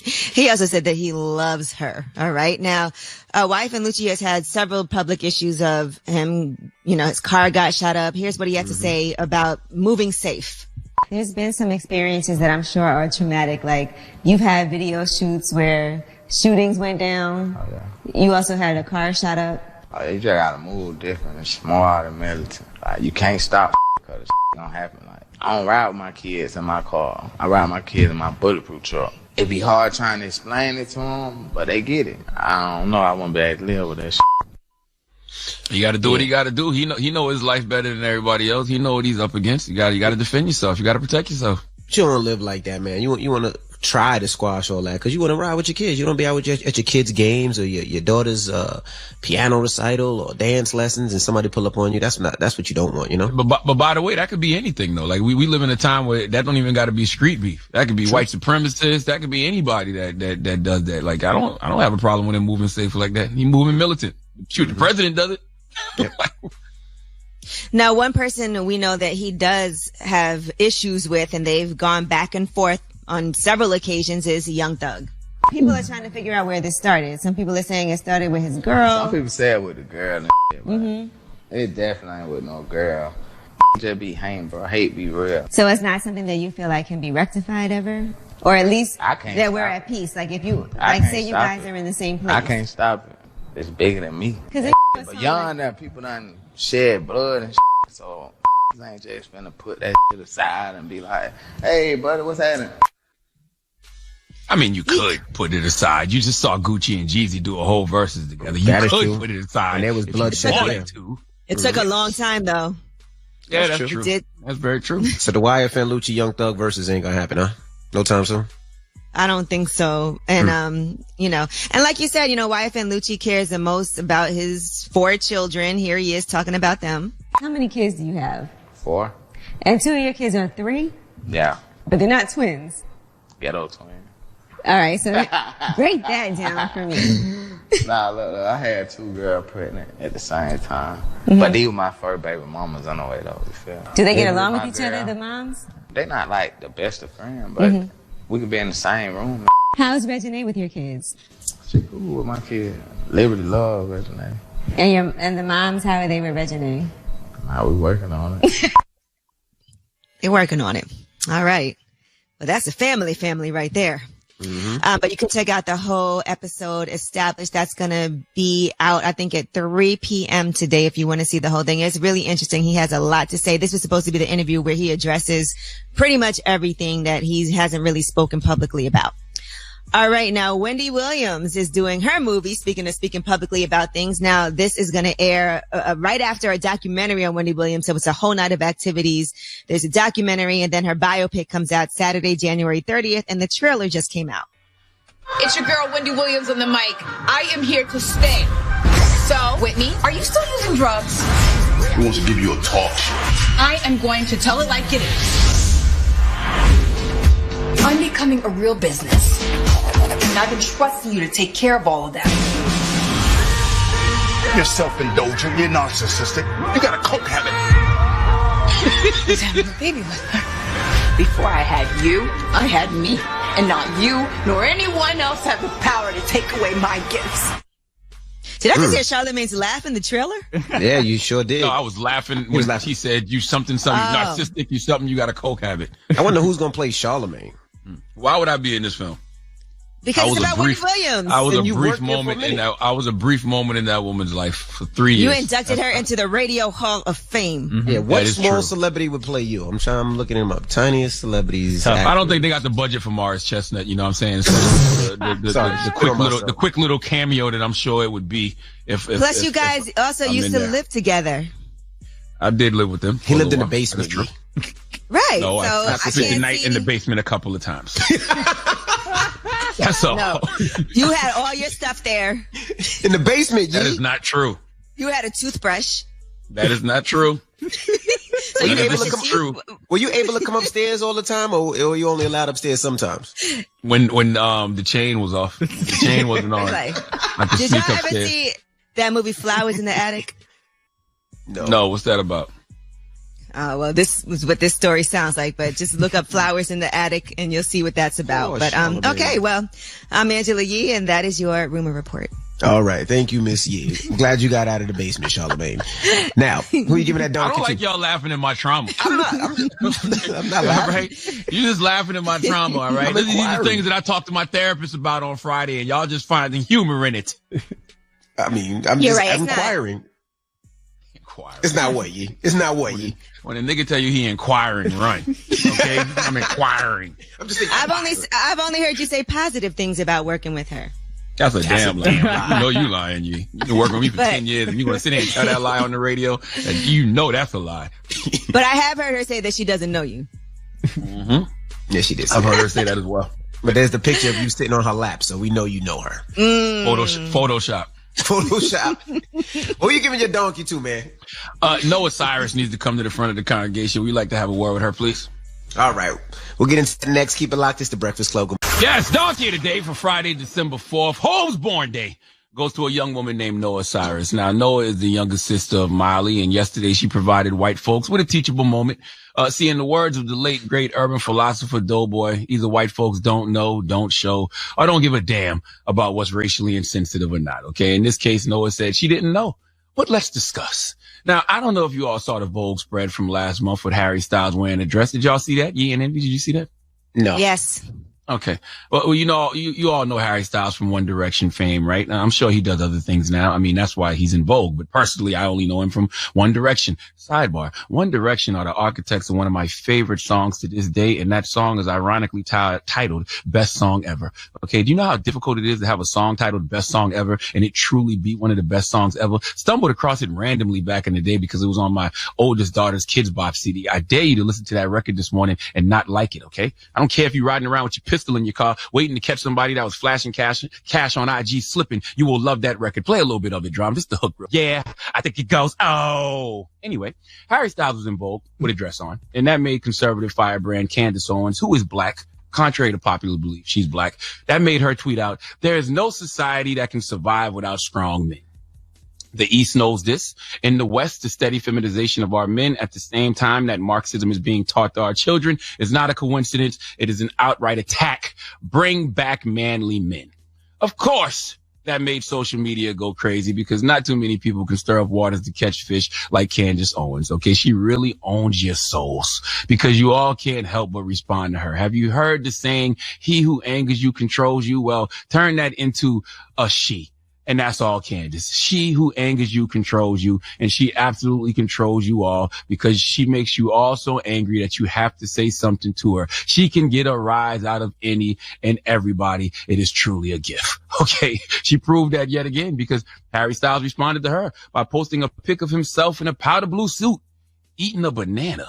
He also said that he loves her. All right. Now, YFN Lucci has had several public issues of him, you know, his car got shot up. Here's what he had to say about moving safe. There's been some experiences that I'm sure are traumatic. Like you've had video shoots where shootings went down. Oh, yeah. You also had a car shot up. Oh, you just gotta move different and smart and militant. Like you can't stop because it's gonna happen. Like I don't ride with my kids in my car. I ride my kids in my bulletproof truck. It'd be hard trying to explain it to them, but they get it. I don't know. I wouldn't be able to live with that shit. You got to do what he got to do. He know his life better than everybody else. He know what he's up against. You got to defend yourself. You got to protect yourself. But you don't want to live like that, man. You want to try to squash all that because you want to ride with your kids. You don't be out with at your kids' games or your daughter's piano recital or dance lessons and somebody pull up on you. That's what you don't want, you know. But by the way, that could be anything though. Like we live in a time where that don't even got to be street beef. That could be white supremacists. That could be anybody that does that. Like I don't have a problem with him moving safe like that. He moving militant. Shoot, the president does it. Yep. Now, one person we know that he does have issues with, and they've gone back and forth on several occasions, is Young Thug. People are trying to figure out where this started. Some people are saying it started with his girl. Some people say it with the girl and shit, but it definitely ain't with no girl. Just be hanging, bro. Hate be real. So it's not something that you feel like can be rectified ever? Or at least that we're at it. peace. Like if you, like say you guys are in the same place. I can't stop it. It's bigger than me. But young that people done shed blood and shit, so I ain't just finna put that shit aside and be like, hey, buddy, what's happening? I mean, you could put it aside. You just saw Gucci and Jeezy do a whole verses together. You could put it aside. And there was bloodshed. It took a long time, though. Yeah, that's true. That's very true. So the YFN Lucci Young Thug versus ain't gonna happen, huh? No time soon? I don't think so. And, you know, and like you said, you know, YFN Lucci cares the most about his 4 children. Here he is talking about them. How many kids do you have? 4. And 2 of your kids are 3? Yeah. But they're not twins. Ghetto twin. All right, so break that down for me. Nah, look, I had 2 girls pregnant at the same time. But these were my first baby mamas on the way though, you feel? Do they get along with each other, the moms? They not like the best of friends, but we could be in the same room. How's Reginae with your kids? She cool with my kids. Liberty love Reginae. And the moms, how are they with Reginae? Nah, we working on it. They're working on it. All right. Well, that's a family right there. But you can check out the whole episode Established. That's going to be out, I think, at 3 p.m. today if you want to see the whole thing. It's really interesting. He has a lot to say. This was supposed to be the interview where he addresses pretty much everything that he hasn't really spoken publicly about. All right. Now, Wendy Williams is doing her movie, speaking publicly about things. Now, this is going to air right after a documentary on Wendy Williams. So it's a whole night of activities. There's a documentary, and then her biopic comes out Saturday, January 30th, and the trailer just came out. It's your girl, Wendy Williams, on the mic. I am here to stay. So, Whitney, are you still using drugs? Who wants to give you a talk show? I am going to tell it like it is. I'm becoming a real business. And I've been trusting you to take care of all of that. You're self-indulgent. You're narcissistic. You got a coke habit. I was having a baby with her. Before I had you, I had me. And not you, nor anyone else have the power to take away my gifts. Did I just hear Charlamagne's laugh in the trailer? Yeah, you sure did. No, I was laughing when she said, you something, narcissistic, you something, you got a coke habit. I wonder who's going to play Charlamagne. Why would I be in this film? Because it's about Wendy Williams. I was a brief moment in that. I was a brief moment in that woman's life for 3 years. You inducted her into the Radio Hall of Fame. Mm-hmm. Yeah, what small celebrity would play you? I'm looking him up. Tiniest celebrities. I don't think they got the budget for Morris Chestnut. You know what I'm saying? So the quick little cameo that I'm sure it would be. Plus, you guys also used to live together. I did live with them. He lived in the basement. True. Right. No, so I spent the night in the basement a couple of times. That's all. No. You had all your stuff there. In the basement, That is not true. You had a toothbrush. That is not true. So were you able to come upstairs all the time, or were you only allowed upstairs sometimes? When the chain was off. The chain wasn't on. Did y'all ever see that movie Flowers in the Attic? No, what's that about? Well, this was what this story sounds like, but just look up Flowers in the Attic and you'll see what that's about. But, okay, well, I'm Angela Yee and that is your rumor report. All right. Thank you, Miss Yee. Glad you got out of the basement, Charlamagne. Now, who are you giving that donkey I don't to? like y'all laughing at my trauma. I'm not laughing. Right? You just laughing at my trauma, all right? These are the things that I talked to my therapist about on Friday and y'all just finding humor in it. I mean, I'm inquiring. It's not what Yee. It's not what Yee. When a nigga tell you he inquiring, run. Okay? I'm inquiring. I'm just thinking. I've only heard you say positive things about working with her. That's a damn lie. You know you lying, Yee. You've been working with me for 10 years and you're going to sit here and tell that lie on the radio and you know that's a lie. But I have heard her say that she doesn't know you. Mm-hmm. Yeah, she did. I've heard her say that as well. But there's the picture of you sitting on her lap, so we know you know her. Photoshop. Who are you giving your donkey to, man? Noah Cyrus needs to come to the front of the congregation. We'd like to have a word with her, please. All right. We'll get into the next. Keep it locked. It's the Breakfast Club. Yes, donkey of the day for Friday, December 4th. Hove's born day goes to a young woman named Noah Cyrus. Now, Noah is the younger sister of Miley, and yesterday she provided white folks with a teachable moment. See, in the words of the late, great urban philosopher Doughboy, either white folks don't know, don't show, or don't give a damn about what's racially insensitive or not, okay? In this case, Noah said she didn't know, but let's discuss. Now, I don't know if you all saw the Vogue spread from last month with Harry Styles wearing a dress. Did y'all see that? Yee and Envy, did you see that? No. Yes. Okay. Well, you know, you all know Harry Styles from One Direction fame, right? Now, I'm sure he does other things now. I mean, that's why he's in Vogue. But personally, I only know him from One Direction. Sidebar. One Direction are the architects of one of my favorite songs to this day. And that song is ironically titled Best Song Ever. Okay. Do you know how difficult it is to have a song titled Best Song Ever and it truly be one of the best songs ever? Stumbled across it randomly back in the day because it was on my oldest daughter's Kids Bop CD. I dare you to listen to that record this morning and not like it. Okay. I don't care if you're riding around with your pistol in your car, waiting to catch somebody that was flashing cash on IG slipping. You will love that record. Play a little bit of it, Drum. Just the hook. Yeah, I think it goes, oh. Anyway, Harry Styles was in Vogue with a dress on, and that made conservative firebrand Candace Owens, who is black, contrary to popular belief, she's black, that made her tweet out, there is no society that can survive without strong men. The East knows this. In the West, the steady feminization of our men at the same time that Marxism is being taught to our children is not a coincidence. It is an outright attack. Bring back manly men. Of course, that made social media go crazy because not too many people can stir up waters to catch fish like Candace Owens. Okay, she really owns your souls because you all can't help but respond to her. Have you heard the saying, he who angers you controls you? Well, turn that into a she. And that's all Candace. She who angers you controls you, and she absolutely controls you all because she makes you all so angry that you have to say something to her. She can get a rise out of any and everybody. It is truly a gift. Okay. She proved that yet again because Harry Styles responded to her by posting a pic of himself in a powder blue suit eating a banana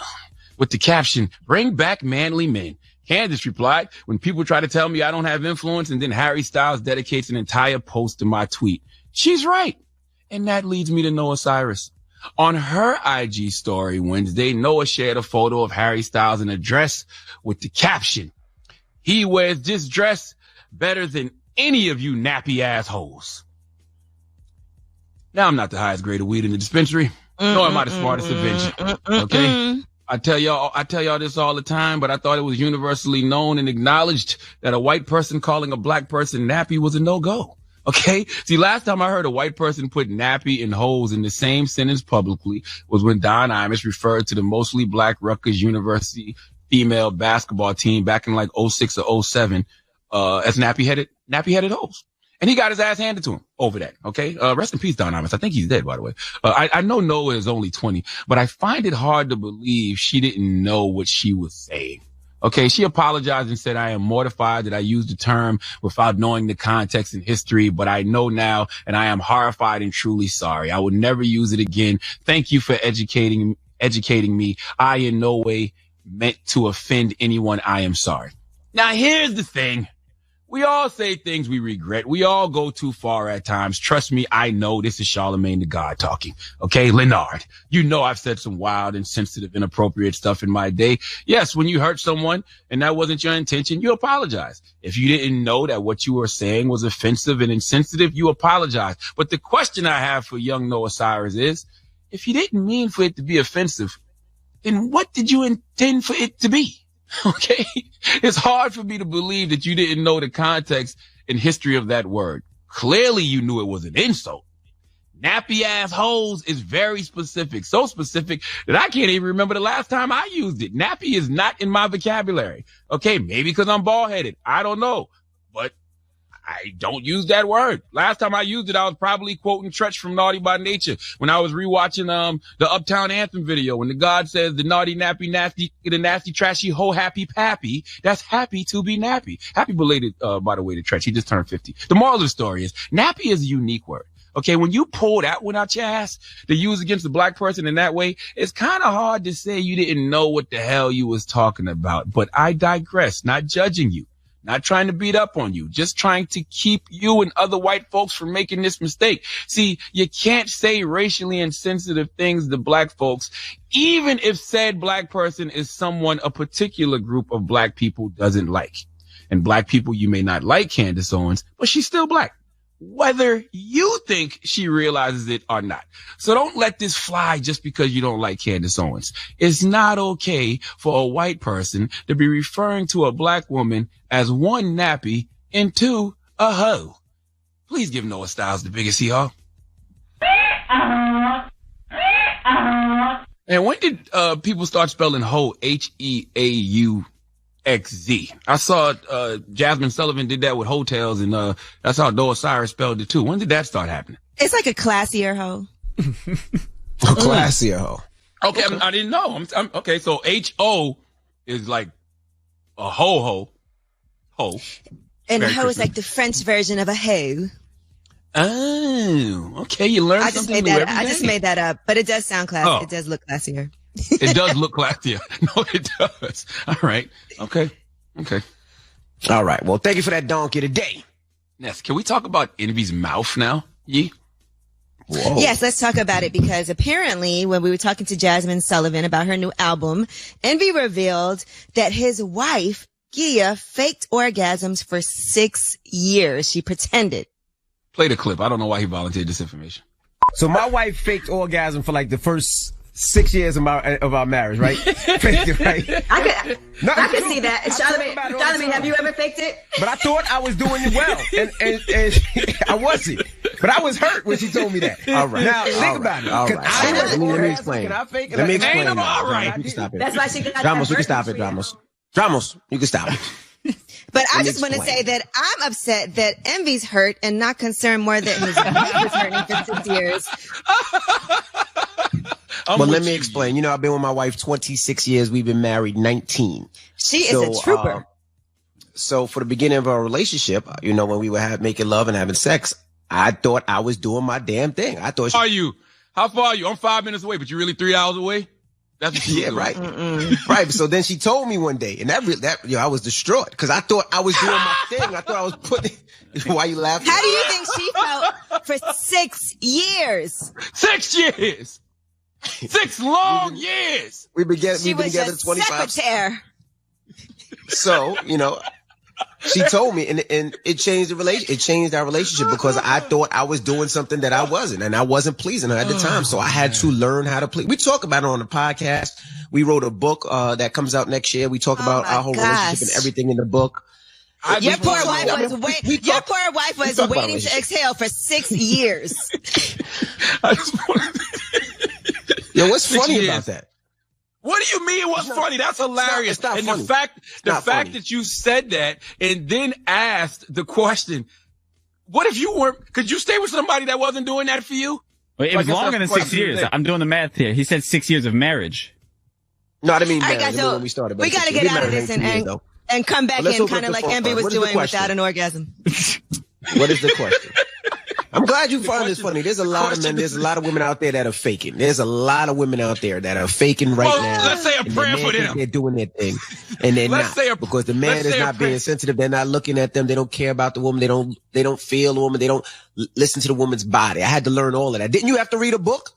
with the caption, "Bring back manly men." Candace replied, "When people try to tell me I don't have influence," and then Harry Styles dedicates an entire post to my tweet. She's right. And that leads me to Noah Cyrus. On her IG story Wednesday, Noah shared a photo of Harry Styles in a dress with the caption, "He wears this dress better than any of you nappy assholes." Now, I'm not the highest grade of weed in the dispensary, nor am I the smartest invention. Okay? I tell y'all this all the time, but I thought it was universally known and acknowledged that a white person calling a black person nappy was a no-go. Okay? See, last time I heard a white person put nappy and hoes in the same sentence publicly was when Don Imus referred to the mostly black Rutgers University female basketball team back in like 06 or 07 as nappy-headed hoes. And he got his ass handed to him over that. Okay. Rest in peace, Don Imus. I think he's dead, by the way. I know Noah is only 20, but I find it hard to believe she didn't know what she was saying. Okay. She apologized and said, "I am mortified that I used the term without knowing the context and history, but I know now and I am horrified and truly sorry. I will never use it again. Thank you for educating me. I in no way meant to offend anyone. I am sorry." Now, here's the thing. We all say things we regret. We all go too far at times. Trust me, I know. This is Charlamagne the God talking. Okay, Leonard, you know I've said some wild, insensitive, inappropriate stuff in my day. Yes, when you hurt someone and that wasn't your intention, you apologize. If you didn't know that what you were saying was offensive and insensitive, you apologize. But the question I have for young Noah Cyrus is, if you didn't mean for it to be offensive, then what did you intend for it to be? Okay. It's hard for me to believe that you didn't know the context and history of that word. Clearly you knew it was an insult. Nappy ass hoes is very specific. So specific that I can't even remember the last time I used it. Nappy is not in my vocabulary. Okay. Maybe because I'm bald headed. I don't know, but I don't use that word. Last time I used it, I was probably quoting Tretch from Naughty by Nature when I was rewatching the Uptown Anthem video when the God says the naughty, nappy, nasty, the nasty, trashy, ho, happy, pappy. That's happy to be nappy. Happy belated, by the way, to Tretch. He just turned 50. The moral of the story is nappy is a unique word. Okay, when you pull that one out your ass to use against a black person in that way, it's kind of hard to say you didn't know what the hell you was talking about. But I digress, not judging you. Not trying to beat up on you, just trying to keep you and other white folks from making this mistake. See, you can't say racially insensitive things to black folks, even if said black person is someone a particular group of black people doesn't like. And black people, you may not like Candace Owens, but she's still black, whether you think she realizes it or not. So don't let this fly just because you don't like Candace Owens. It's not okay for a white person to be referring to a black woman as one, nappy, and two, a hoe. Please give Noah Styles the biggest hee-haw. And when did people start spelling hoe, H-E-A-U-X-Z? I saw Jasmine Sullivan did that with hotels, and that's how Noah Cyrus spelled it too. When did that start happening? It's like a classier hoe. A classier hoe. Okay, I didn't know. Okay, so H-O is like a ho-ho. Ho. And hoe is like the French version of a hoe. Oh, okay. You learn something new every day. I just made that up, but it does sound classy. Oh. It does look classier. It does look classier. No, it does. All right. Okay. All right. Well, thank you for that donkey today. Yes. Can we talk about Envy's mouth now? Yee? Whoa. Yes, let's talk about it because apparently when we were talking to Jasmine Sullivan about her new album, Envy revealed that his wife, Gia, faked orgasms for 6 years. She pretended. Play the clip. I don't know why he volunteered this information. So my wife faked orgasm for like the first 6 years of our marriage, right? Faked it, right? I could see that. Charlamagne, have you ever faked it? But I thought I was doing it well, and I wasn't. But I was hurt when she told me that. All right. Now think about it. All right. Let me explain. Can I fake it? Let me explain. All right. You can stop it. That's why she got Dramos, you can stop it, Dramos. Dramos, you can stop it. But I just want to say that I'm upset that Envy's hurt and not concerned more that his wife was hurting for 6 years. Well, let me explain. You know, I've been with my wife 26 years. We've been married 19. She is a trooper. So for the beginning of our relationship, you know, when we were making love and having sex, I thought I was doing my damn thing. I thought. How far are you? I'm 5 minutes away, but you're really 3 hours away? That's what you right. Right. So then she told me one day, and I was distraught because I thought I was doing my thing. I thought I was putting. Why you laughing? How do you think she felt for 6 years? 6 years. 6 long years. We've been together 25. Secretary. So, you know, she told me, and it changed the relation. It changed our relationship because I thought I was doing something that I wasn't, and I wasn't pleasing her at the time. So I had to learn how to please. We talk about it on the podcast. We wrote a book that comes out next year. We talk about our whole relationship and everything in the book. Your poor wife was waiting to exhale for 6 years. Yo, what's funny about that? What do you mean what's funny? That's hilarious. It's not and funny. the fact that you said that and then asked the question, what if you weren't, could you stay with somebody that wasn't doing that for you? Well, it was longer than 6 years. I'm doing the math here. He said 6 years of marriage. No, I didn't mean marriage. Right, guys, when we started. We got to get out of this and come back in kind of like Envy was doing without an orgasm. What is the question? I'm glad you find this funny. There's a lot of men. There's a lot of women out there that are faking. There's a lot of women out there that are faking now. Let's say a prayer for them. They're doing their thing, and they're not because the man is not being sensitive. They're not looking at them. They don't care about the woman. They don't feel the woman. They don't listen to the woman's body. I had to learn all of that. Didn't you have to read a book?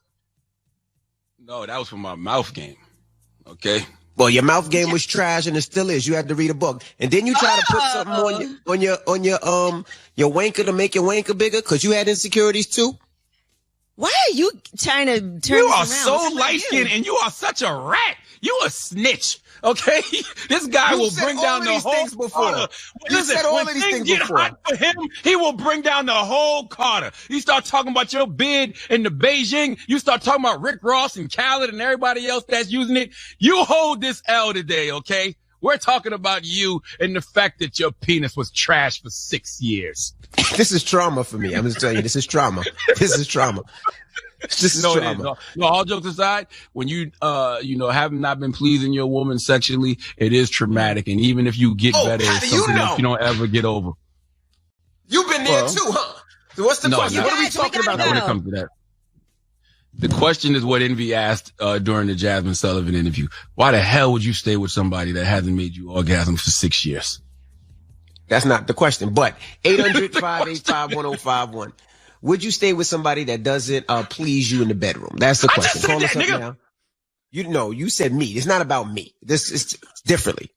No, that was for my mouth game. Okay. Well, your mouth game was trash, and it still is. You had to read a book, and then you try to put something on your wanker to make your wanker bigger because you had insecurities too. Why are you trying to turn? You this are around? so light skinned, and you are such a rat. You a snitch. Okay, this guy will bring down the whole Carter. Listen, when things get hot for him, he will bring down the whole Carter. You start talking about your bid in the Beijing. You start talking about Rick Ross and Khaled and everybody else that's using it. You hold this L today, okay? We're talking about you and the fact that your penis was trash for 6 years. This is trauma for me. I'm just telling you, this is trauma. This is trauma. This is trauma. No, all jokes aside, when you have not been pleasing your woman sexually, it is traumatic. And even if you get better, it's something that you don't ever get over. You've been there too, huh? So what's the question? What are we talking about when it comes to that? The question is what Envy asked during the Jasmine Sullivan interview. Why the hell would you stay with somebody that hasn't made you orgasm for 6 years? That's not the question, but 800-585-1051. Would you stay with somebody that doesn't please you in the bedroom? That's the question. Call us up now. You said me. It's not about me. This is differently.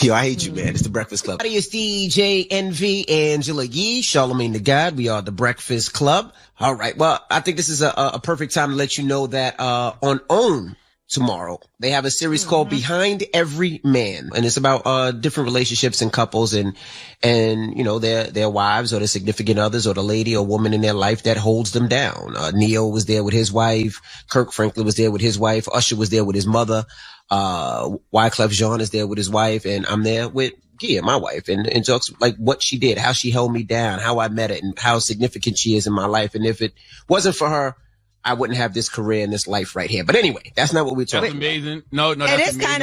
Yo, I hate you, man. It's the Breakfast Club. It's DJ Envy, Angela Yee, Charlamagne the God. We are the Breakfast Club. All right. Well, I think this is a perfect time to let you know that on OWN tomorrow, they have a series called Behind Every Man, and it's about different relationships and couples and their wives or their significant others or the lady or woman in their life that holds them down. Neo was there with his wife, Kirk Franklin was there with his wife, Usher was there with his mother, Wyclef Jean is there with his wife, and I'm there with Gia, my wife, and talks like what she did, how she held me down, how I met her, and how significant she is in my life. And if it wasn't for her, I wouldn't have this career and this life right here. But anyway, that's not what we're talking about. That's amazing. No, it is kind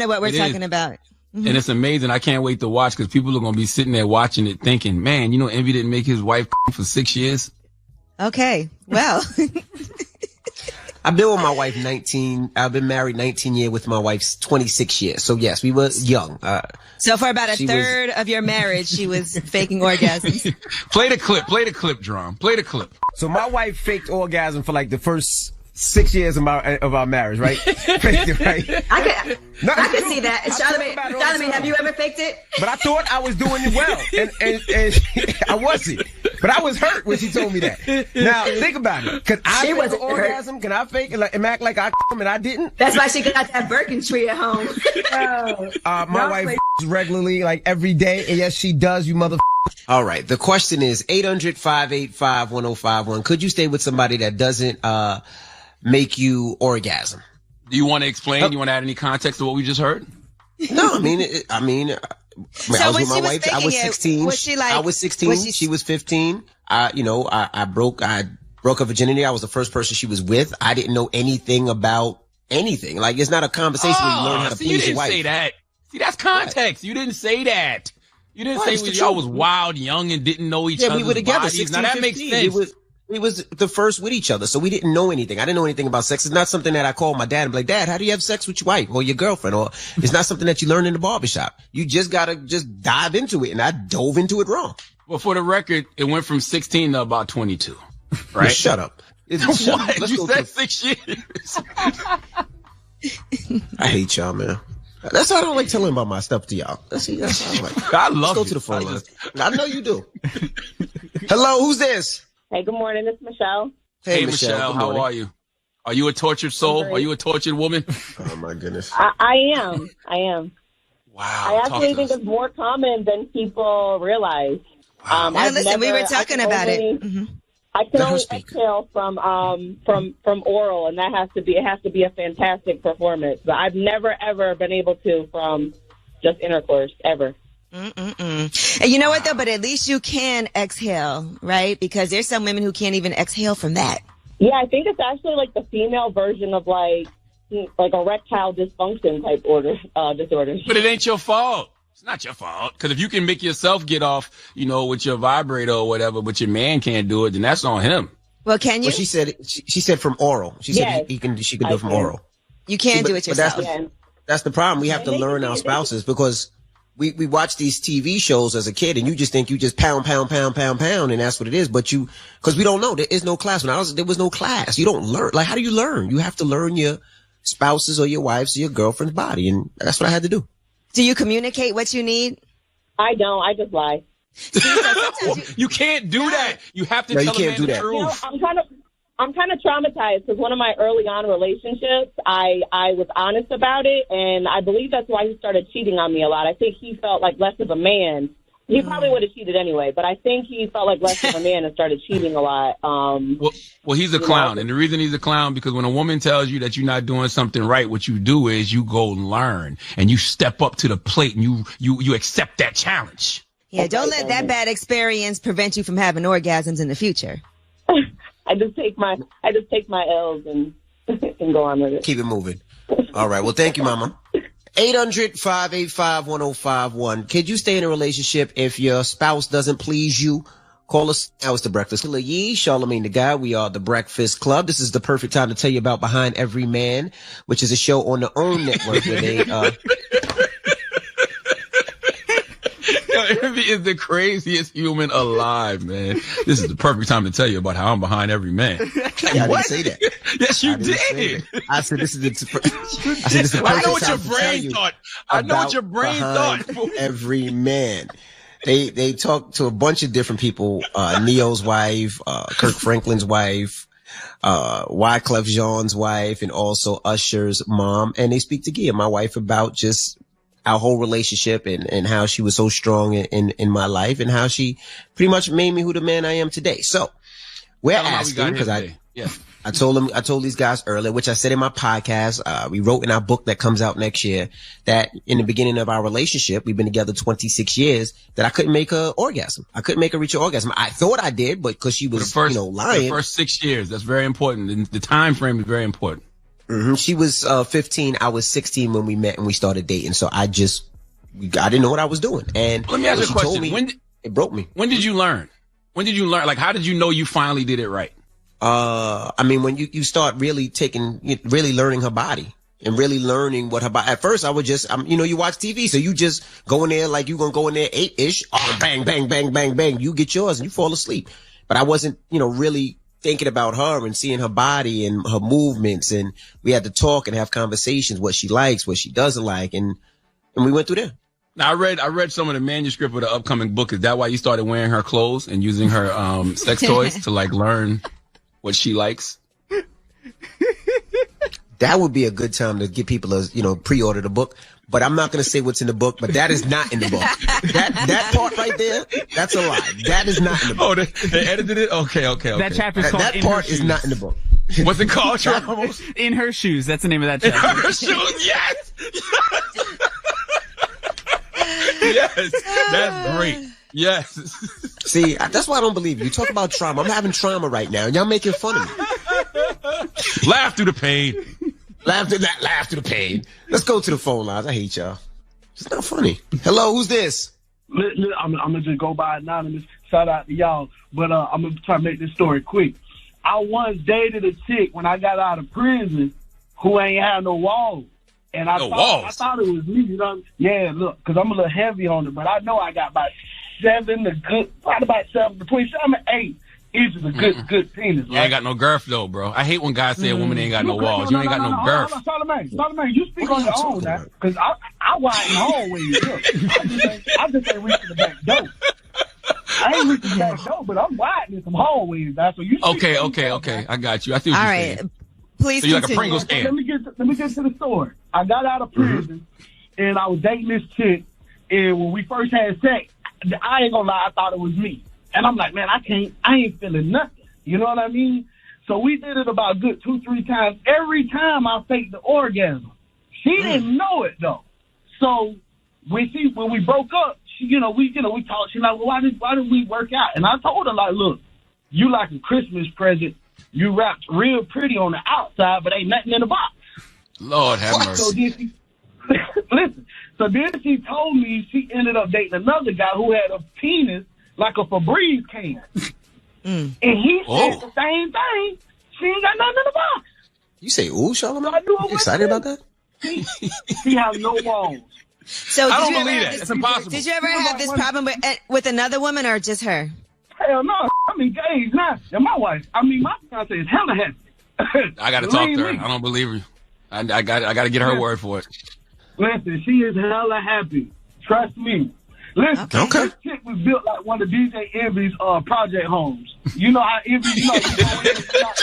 of what we're talking about. Mm-hmm. And it's amazing. I can't wait to watch because people are going to be sitting there watching it thinking, man, Envy didn't make his wife for 6 years. Okay. Well, I've been with my wife I've been married 19 years with my wife 26 years. So yes, we were young. So for about a third of your marriage, she was faking orgasms. Play the clip, Drum. Play the clip. So my wife faked orgasm for like the first 6 years of our marriage, right? Faked it, right? I can see that. Charlamagne, have you ever faked it? But I thought I was doing it well, and I wasn't. But I was hurt when she told me that. Now think about it. Could I fake an orgasm? Can I fake it and act like I and I didn't? That's why she got that Birkin tree at home. My wife regularly, like every day, and yes, she does. You mother. All right. The question is 800-585-1051. Could you stay with somebody that doesn't make you orgasm? Do you want to explain? Do you want to add any context to what we just heard? No, I mean, So I was when with my she was wife. I was faking it, 16. was she like- I was 16. was she- She was 15. I broke her virginity. I was the first person she was with. I didn't know anything about anything. Like, it's not a conversation where you learn how to see, you please your didn't wife. say that. See, that's context. You didn't say that. You didn't Well, say it's the y'all truth. was wild, young, and didn't know each Yeah, other's we were together. bodies. 16, Now that makes 15. sense. We was the first with each other, so we didn't know anything. I didn't know anything about sex. It's not something that I call my dad and be like, Dad, how do you have sex with your wife or your girlfriend? Or it's not something that you learn in the barbershop. You just gotta just dive into it, and I dove into it wrong. Well, for the record, it went from 16 to about 22. Right? Shut up. What? Let's You go said to- 6 years. I hate y'all, man. That's why I don't like telling about my stuff to y'all. That's why I don't like. I love Let's go it. to the phone line. I know you do. Hello, who's this? Hey, good morning. It's Michelle. Hey, Michelle, good how morning. are you? Are you a tortured soul? Are you a tortured woman? Oh my goodness. I am. Wow. I actually think it's more common than people realize. Well, listen, we were talking about it. I can only exhale from oral, and it has to be a fantastic performance. But I've never ever been able to from just intercourse ever. And you know what though? But at least you can exhale, right? Because there's some women who can't even exhale from that. Yeah, I think it's actually like the female version of like erectile dysfunction type disorders. But it ain't your fault. It's not your fault. Because if you can make yourself get off, with your vibrator or whatever, but your man can't do it, then that's on him. Well, can you? Well, she said from oral. She said she can do it from oral. You can do it yourself. That's the problem. We have to learn our spouses because we watch these TV shows as a kid and you just think you just pound, and that's what it is. But because we don't know. There is no class. There was no class. You don't learn. Like, how do you learn? You have to learn your spouse's or your wife's or your girlfriend's body. And that's what I had to do. Do you communicate what you need? I don't. I just lie. You can't do that. You have to tell a man the truth. I'm kind of traumatized because one of my early on relationships, I was honest about it, and I believe that's why he started cheating on me a lot. I think he felt like less of a man. He probably would have cheated anyway, but I think he felt like less of a man and started cheating a lot. Well, he's a clown, and the reason he's a clown because when a woman tells you that you're not doing something right, what you do is you go learn and you step up to the plate and you accept that challenge. Yeah, don't let that bad experience prevent you from having orgasms in the future. I just take my L's and go on with it. Keep it moving. All right. Well, thank you, Mama. 800-585-1051. Could you stay in a relationship if your spouse doesn't please you? Call us now. It's The Breakfast Club. Yee, Charlamagne the Guy. We are The Breakfast Club. This is the perfect time to tell you about Behind Every Man, which is a show on the OWN network where they Envy is the craziest human alive, man. This is the perfect time to tell you about how I'm behind every man. Yeah, I didn't say that. Yes, you did. I said this is the I know what your brain thought. I know what your brain thought. Every man. They talked to a bunch of different people, Neo's wife, Kirk Franklin's wife, Wyclef Jean's wife, and also Usher's mom. And they speak to Gia, my wife, about just our whole relationship and how she was so strong in my life and how she pretty much made me who the man I am today. So we're asking because I told these guys earlier, which I said in my podcast, we wrote in our book that comes out next year that in the beginning of our relationship, we've been together 26 years, that I couldn't make her orgasm. I couldn't make her reach her orgasm. I thought I did, but because she was, lying. The first 6 years, that's very important. The time frame is very important. Mm-hmm. She was 15. I was 16 when we met and we started dating. So I didn't know what I was doing. And let me ask you a question. It broke me. When did you learn? Like, how did you know you finally did it right? I mean, when you start really learning her body and really learning what her body, at first I would just, you watch TV. So you just go in there like you going to go in there 8-ish, bang, bang, bang, bang, bang. You get yours and you fall asleep. But I wasn't, really thinking about her and seeing her body and her movements. And we had to talk and have conversations, what she likes, what she doesn't like. And we went through there. Now, I read some of the manuscript of the upcoming book. Is that why you started wearing her clothes and using her sex toys to learn what she likes? That would be a good time to get people to, pre-order the book. But I'm not going to say what's in the book, but that is not in the book. That part right there, that's a lie. That is not in the book. Oh, they edited it? Okay. That chapter's called That part is not in the book. What's it called, Charles? In Her Shoes. That's the name of that chapter. In Her Shoes, yes! Yes, that's great. Yes. See, that's why I don't believe you. You talk about trauma. I'm having trauma right now, and y'all making fun of me. Laugh through the pain. Laugh through the pain. Let's go to the phone lines. I hate y'all. It's not funny. Hello, who's this? I'm gonna just go by anonymous. Shout out to y'all, but I'm gonna try to make this story quick. I once dated a chick when I got out of prison who ain't had no walls. And I thought it was me, you know? Yeah, look, because I'm a little heavy on it, but I know I got about between 7 and 8 inches of good penis. You ain't got no girth, though, bro. I hate when guys say a woman ain't got no walls. You ain't got no girth. Charlamagne, you speak on your own now, because I widen the hallways. Look, I just ain't reaching the back door. I ain't reaching the back door, but I'm widening some hallways now. So you okay. I got you. I see what you're saying. Please so you're like a Pringles can. Let me get to the story. I got out of prison, and I was dating this chick, and when we first had sex, I ain't gonna lie, I thought it was me. And I'm like, man, I ain't feeling nothing. You know what I mean? So we did it about good 2-3 times. Every time I faked the orgasm. She didn't know it, though. So when we broke up, we talked. She's like, well, why did we work out? And I told her, like, look, you like a Christmas present. You wrapped real pretty on the outside, but ain't nothing in the box. Lord have mercy. So then she told me she ended up dating another guy who had a penis like a Febreze can. And he said the same thing. She ain't got nothing in the box. You say, ooh, Charlamagne? You excited about that? She has no walls. So I don't believe that. It's impossible. Did you ever have this problem with another woman or just her? Hell no. I'm engaged now. And my fiance is hella happy. I got to talk to her. I don't believe her. I got to get her word for it. Listen, she is hella happy. Trust me. Listen, this chick was built like one of DJ Envy's project homes. You know how Envy, you go in and start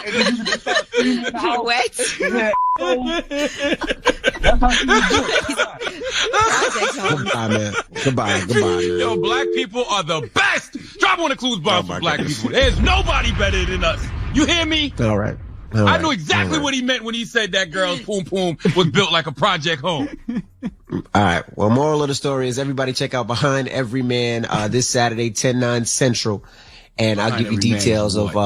and then you just start screaming in the house. What? That's how she was built. Goodbye, man. Goodbye, man. Yo, black people are the best. Drop one of Clues bombs for black people. There's nobody better than us. You hear me? All right. I knew exactly what he meant when he said that girl's poom poom was built like a project home. All right. Well, moral of the story is everybody check out Behind Every Man this Saturday, 10/9 Central. And I'll give you details of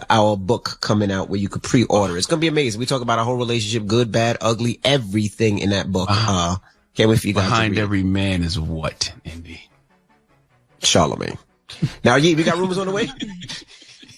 our book coming out where you could pre-order. It's going to be amazing. We talk about our whole relationship, good, bad, ugly, everything in that book. Can't wait for you guys Behind to read Every Man is what, Envy? Charlamagne. Now, we got rumors on the way?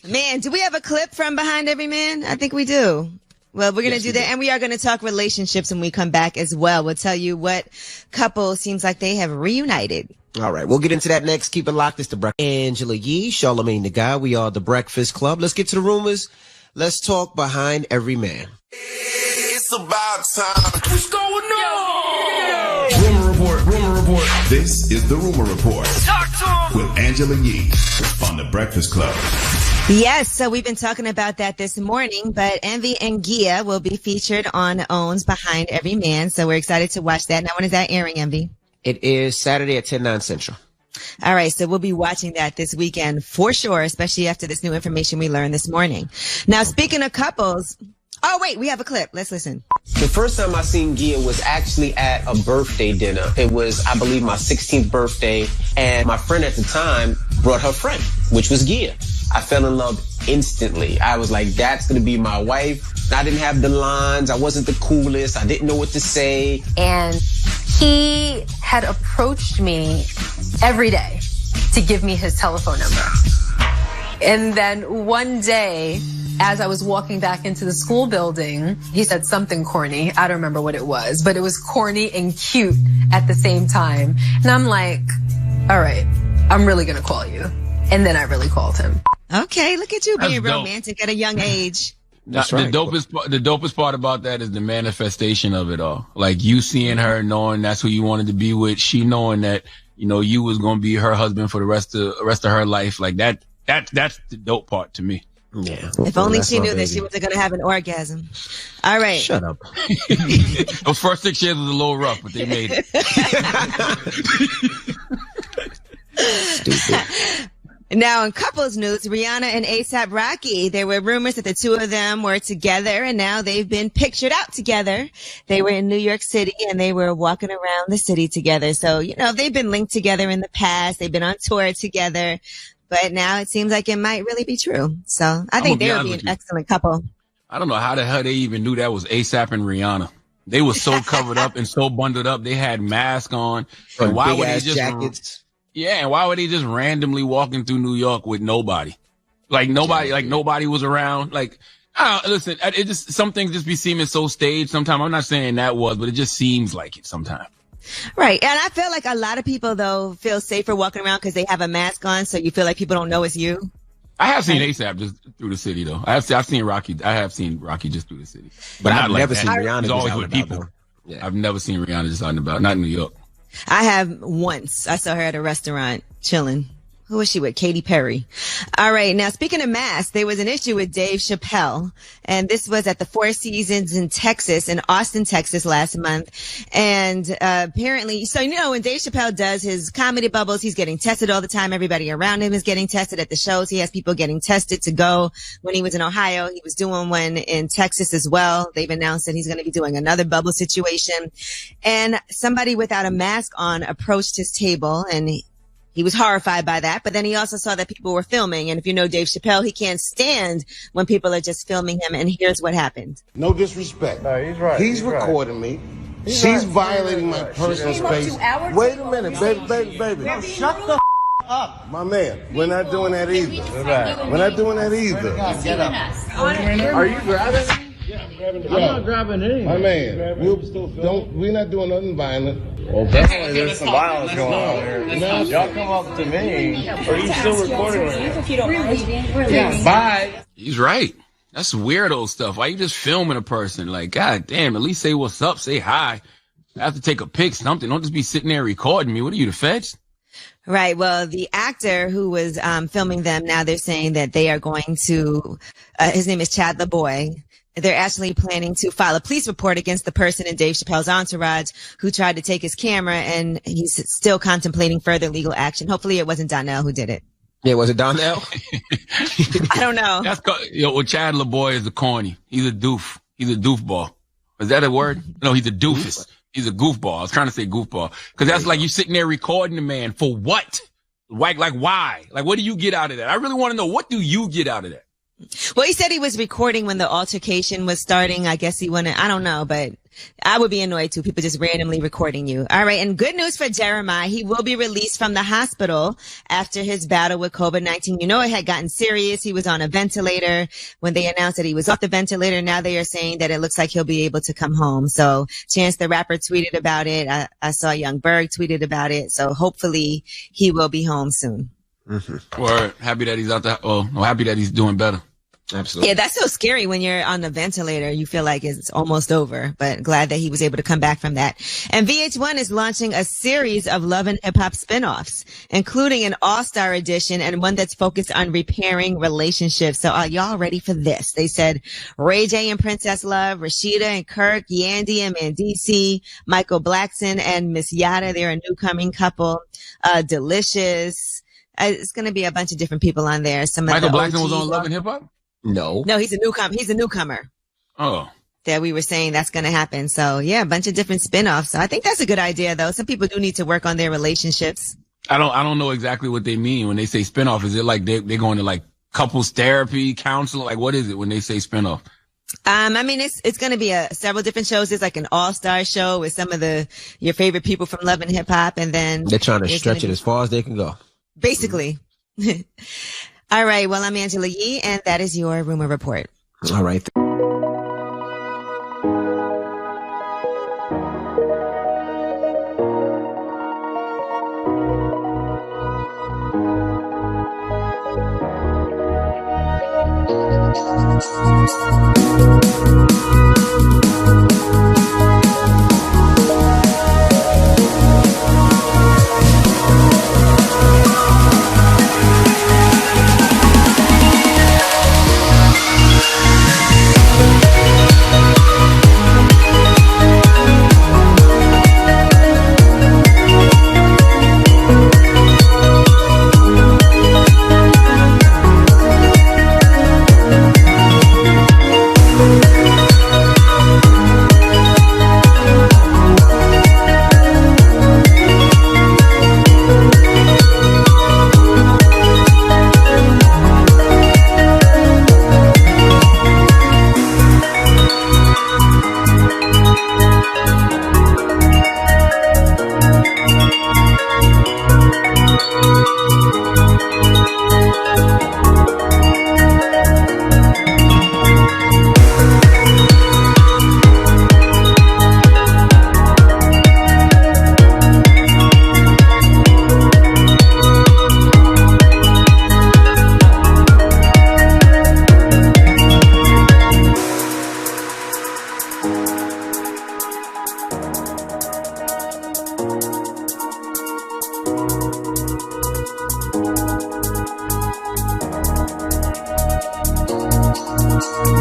Man, do we have a clip from Behind Every Man? I think we do. Well, we're going to do that. And we are going to talk relationships when we come back as well. We'll tell you what couple seems like they have reunited. All right. We'll get into that next. Keep it locked. It's the Breakfast. Angela Yee, Charlamagne the Guy. We are the Breakfast Club. Let's get to the rumors. Let's talk Behind Every Man. It's about time. What's going on? Rumor report. This is the Rumor Report. Talk to him. With Angela Yee on the Breakfast Club. Yes, so we've been talking about that this morning, but Envy and Gia will be featured on OWN's Behind Every Man, so we're excited to watch that. Now, when is that airing, Envy? It is Saturday at 10/9 Central. All right, so we'll be watching that this weekend for sure, especially after this new information we learned this morning. Now, speaking of couples, oh, wait, we have a clip. Let's listen. The first time I seen Gia was actually at a birthday dinner. It was, I believe, my 16th birthday, and my friend at the time brought her friend, which was Gia. I fell in love instantly. I was like, that's going to be my wife. I didn't have the lines. I wasn't the coolest. I didn't know what to say. And he had approached me every day to give me his telephone number. And then one day, as I was walking back into the school building, he said something corny. I don't remember what it was, but it was corny and cute at the same time. And I'm like, all right, I'm really going to call you. And then I really called him. Okay, look at you being That's romantic at a young age. That's right. The dopest part about that is the manifestation of it all. Like you seeing her, knowing that's who you wanted to be with, she knowing that, you was going to be her husband for the rest of her life. Like that's the dope part to me. Yeah. If only she knew that she wasn't going to have an orgasm. All right. Shut up. Those first 6 years was a little rough, but they made it. Stupid. Now, in couples news, Rihanna and A$AP Rocky, there were rumors that the two of them were together, and now they've been pictured out together. They were in New York City, and they were walking around the city together. So, they've been linked together in the past. They've been on tour together, but now it seems like it might really be true. So I think they would be an excellent couple. I don't know how the hell they even knew that was A$AP and Rihanna. They were so covered up and so bundled up. They had masks on. And why would they just jackets? Yeah, and why were they just randomly walking through New York with nobody? Nobody was around. Listen, it just, some things just be seeming so staged sometimes. I'm not saying that was, but it just seems like it sometimes. Right. And I feel like a lot of people, though, feel safer walking around because they have a mask on, so you feel like people don't know it's you. I have seen A$AP just through the city, though. I've seen Rocky. I have seen Rocky just through the city. But I've never seen Rihanna. He's always with people. Yeah. I've never seen Rihanna just out and about. Not in New York. I have once. I saw her at a restaurant chilling. Who was she with? Katy Perry. All right. Now, speaking of masks, there was an issue with Dave Chappelle, and this was at the Four Seasons in Austin, Texas last month. And apparently, so when Dave Chappelle does his comedy bubbles, he's getting tested all the time. Everybody around him is getting tested at the shows. He has people getting tested to go. When he was in Ohio, he was doing one in Texas as well. They've announced that he's going to be doing another bubble situation. And somebody without a mask on approached his table, and he was horrified by that, but then he also saw that people were filming. And if you know Dave Chappelle, he can't stand when people are just filming him. And here's what happened. No disrespect. No, he's right. He's recording me. She's violating my personal space. Wait a minute, baby. No, shut the up. My man, we're not doing that either. We're not doing that either. Get up. Are you grabbing me? Yeah, I'm grabbing the I'm not grabbing anything. My man, we're not doing nothing violent. Well, definitely there's some violence going on here. No, y'all come up to me. Are you still recording right now? Yeah. Bye. He's right. That's weirdo stuff. Why you just filming a person? Like, God damn, at least say what's up, say hi. I have to take a pic, something. Don't just be sitting there recording me. What are you, the feds? Right. Well, the actor who was filming them, now they're saying that they are going to, his name is Chad LaBoy. They're actually planning to file a police report against the person in Dave Chappelle's entourage who tried to take his camera, and he's still contemplating further legal action. Hopefully it wasn't Donnell who did it. Yeah, was it Donnell? I don't know. Chad LaBoy is a corny. He's a doof. He's a doofball. Is that a word? No, he's a doofus. He's a goofball. I was trying to say goofball. Cause that's like you sitting there recording the man for what? Like why? Like, what do you get out of that? I really want to know, what do you get out of that? Well, he said he was recording when the altercation was starting. I guess he wanted, I don't know, but I would be annoyed too. People just randomly recording you. All right. And good news for Jeremiah. He will be released from the hospital after his battle with COVID-19. It had gotten serious. He was on a ventilator. When they announced that he was off the ventilator, now they are saying that it looks like he'll be able to come home. So Chance the Rapper tweeted about it. I saw Young Berg tweeted about it. So hopefully he will be home soon. Mm-hmm. Or happy that he's out there. Well, happy that he's doing better. Absolutely. Yeah, that's so scary when you're on the ventilator. You feel like it's almost over, but glad that he was able to come back from that. And VH1 is launching a series of Love and Hip Hop spinoffs, including an all-star edition and one that's focused on repairing relationships. So are y'all ready for this? They said Ray J and Princess Love, Rashida and Kirk, Yandy and Mandisi, Michael Blackson and Miss Yada. They're a newcoming couple. Delicious. It's going to be a bunch of different people on there. Michael Blackson was on Love and Hip Hop? No, he's a newcomer. Oh. That we were saying that's going to happen. So yeah, a bunch of different spinoffs. So I think that's a good idea though. Some people do need to work on their relationships. I don't know exactly what they mean when they say spinoff. Is it like they're going to like couples therapy, counseling? Like what is it when they say spinoff? I mean, it's going to be several different shows. It's like an all-star show with some of your favorite people from Love and Hip Hop. And then they're trying to stretch it as far as they can go. Basically. All right. Well, I'm Angela Yee, and that is your Rumor Report. All right.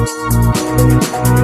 Report.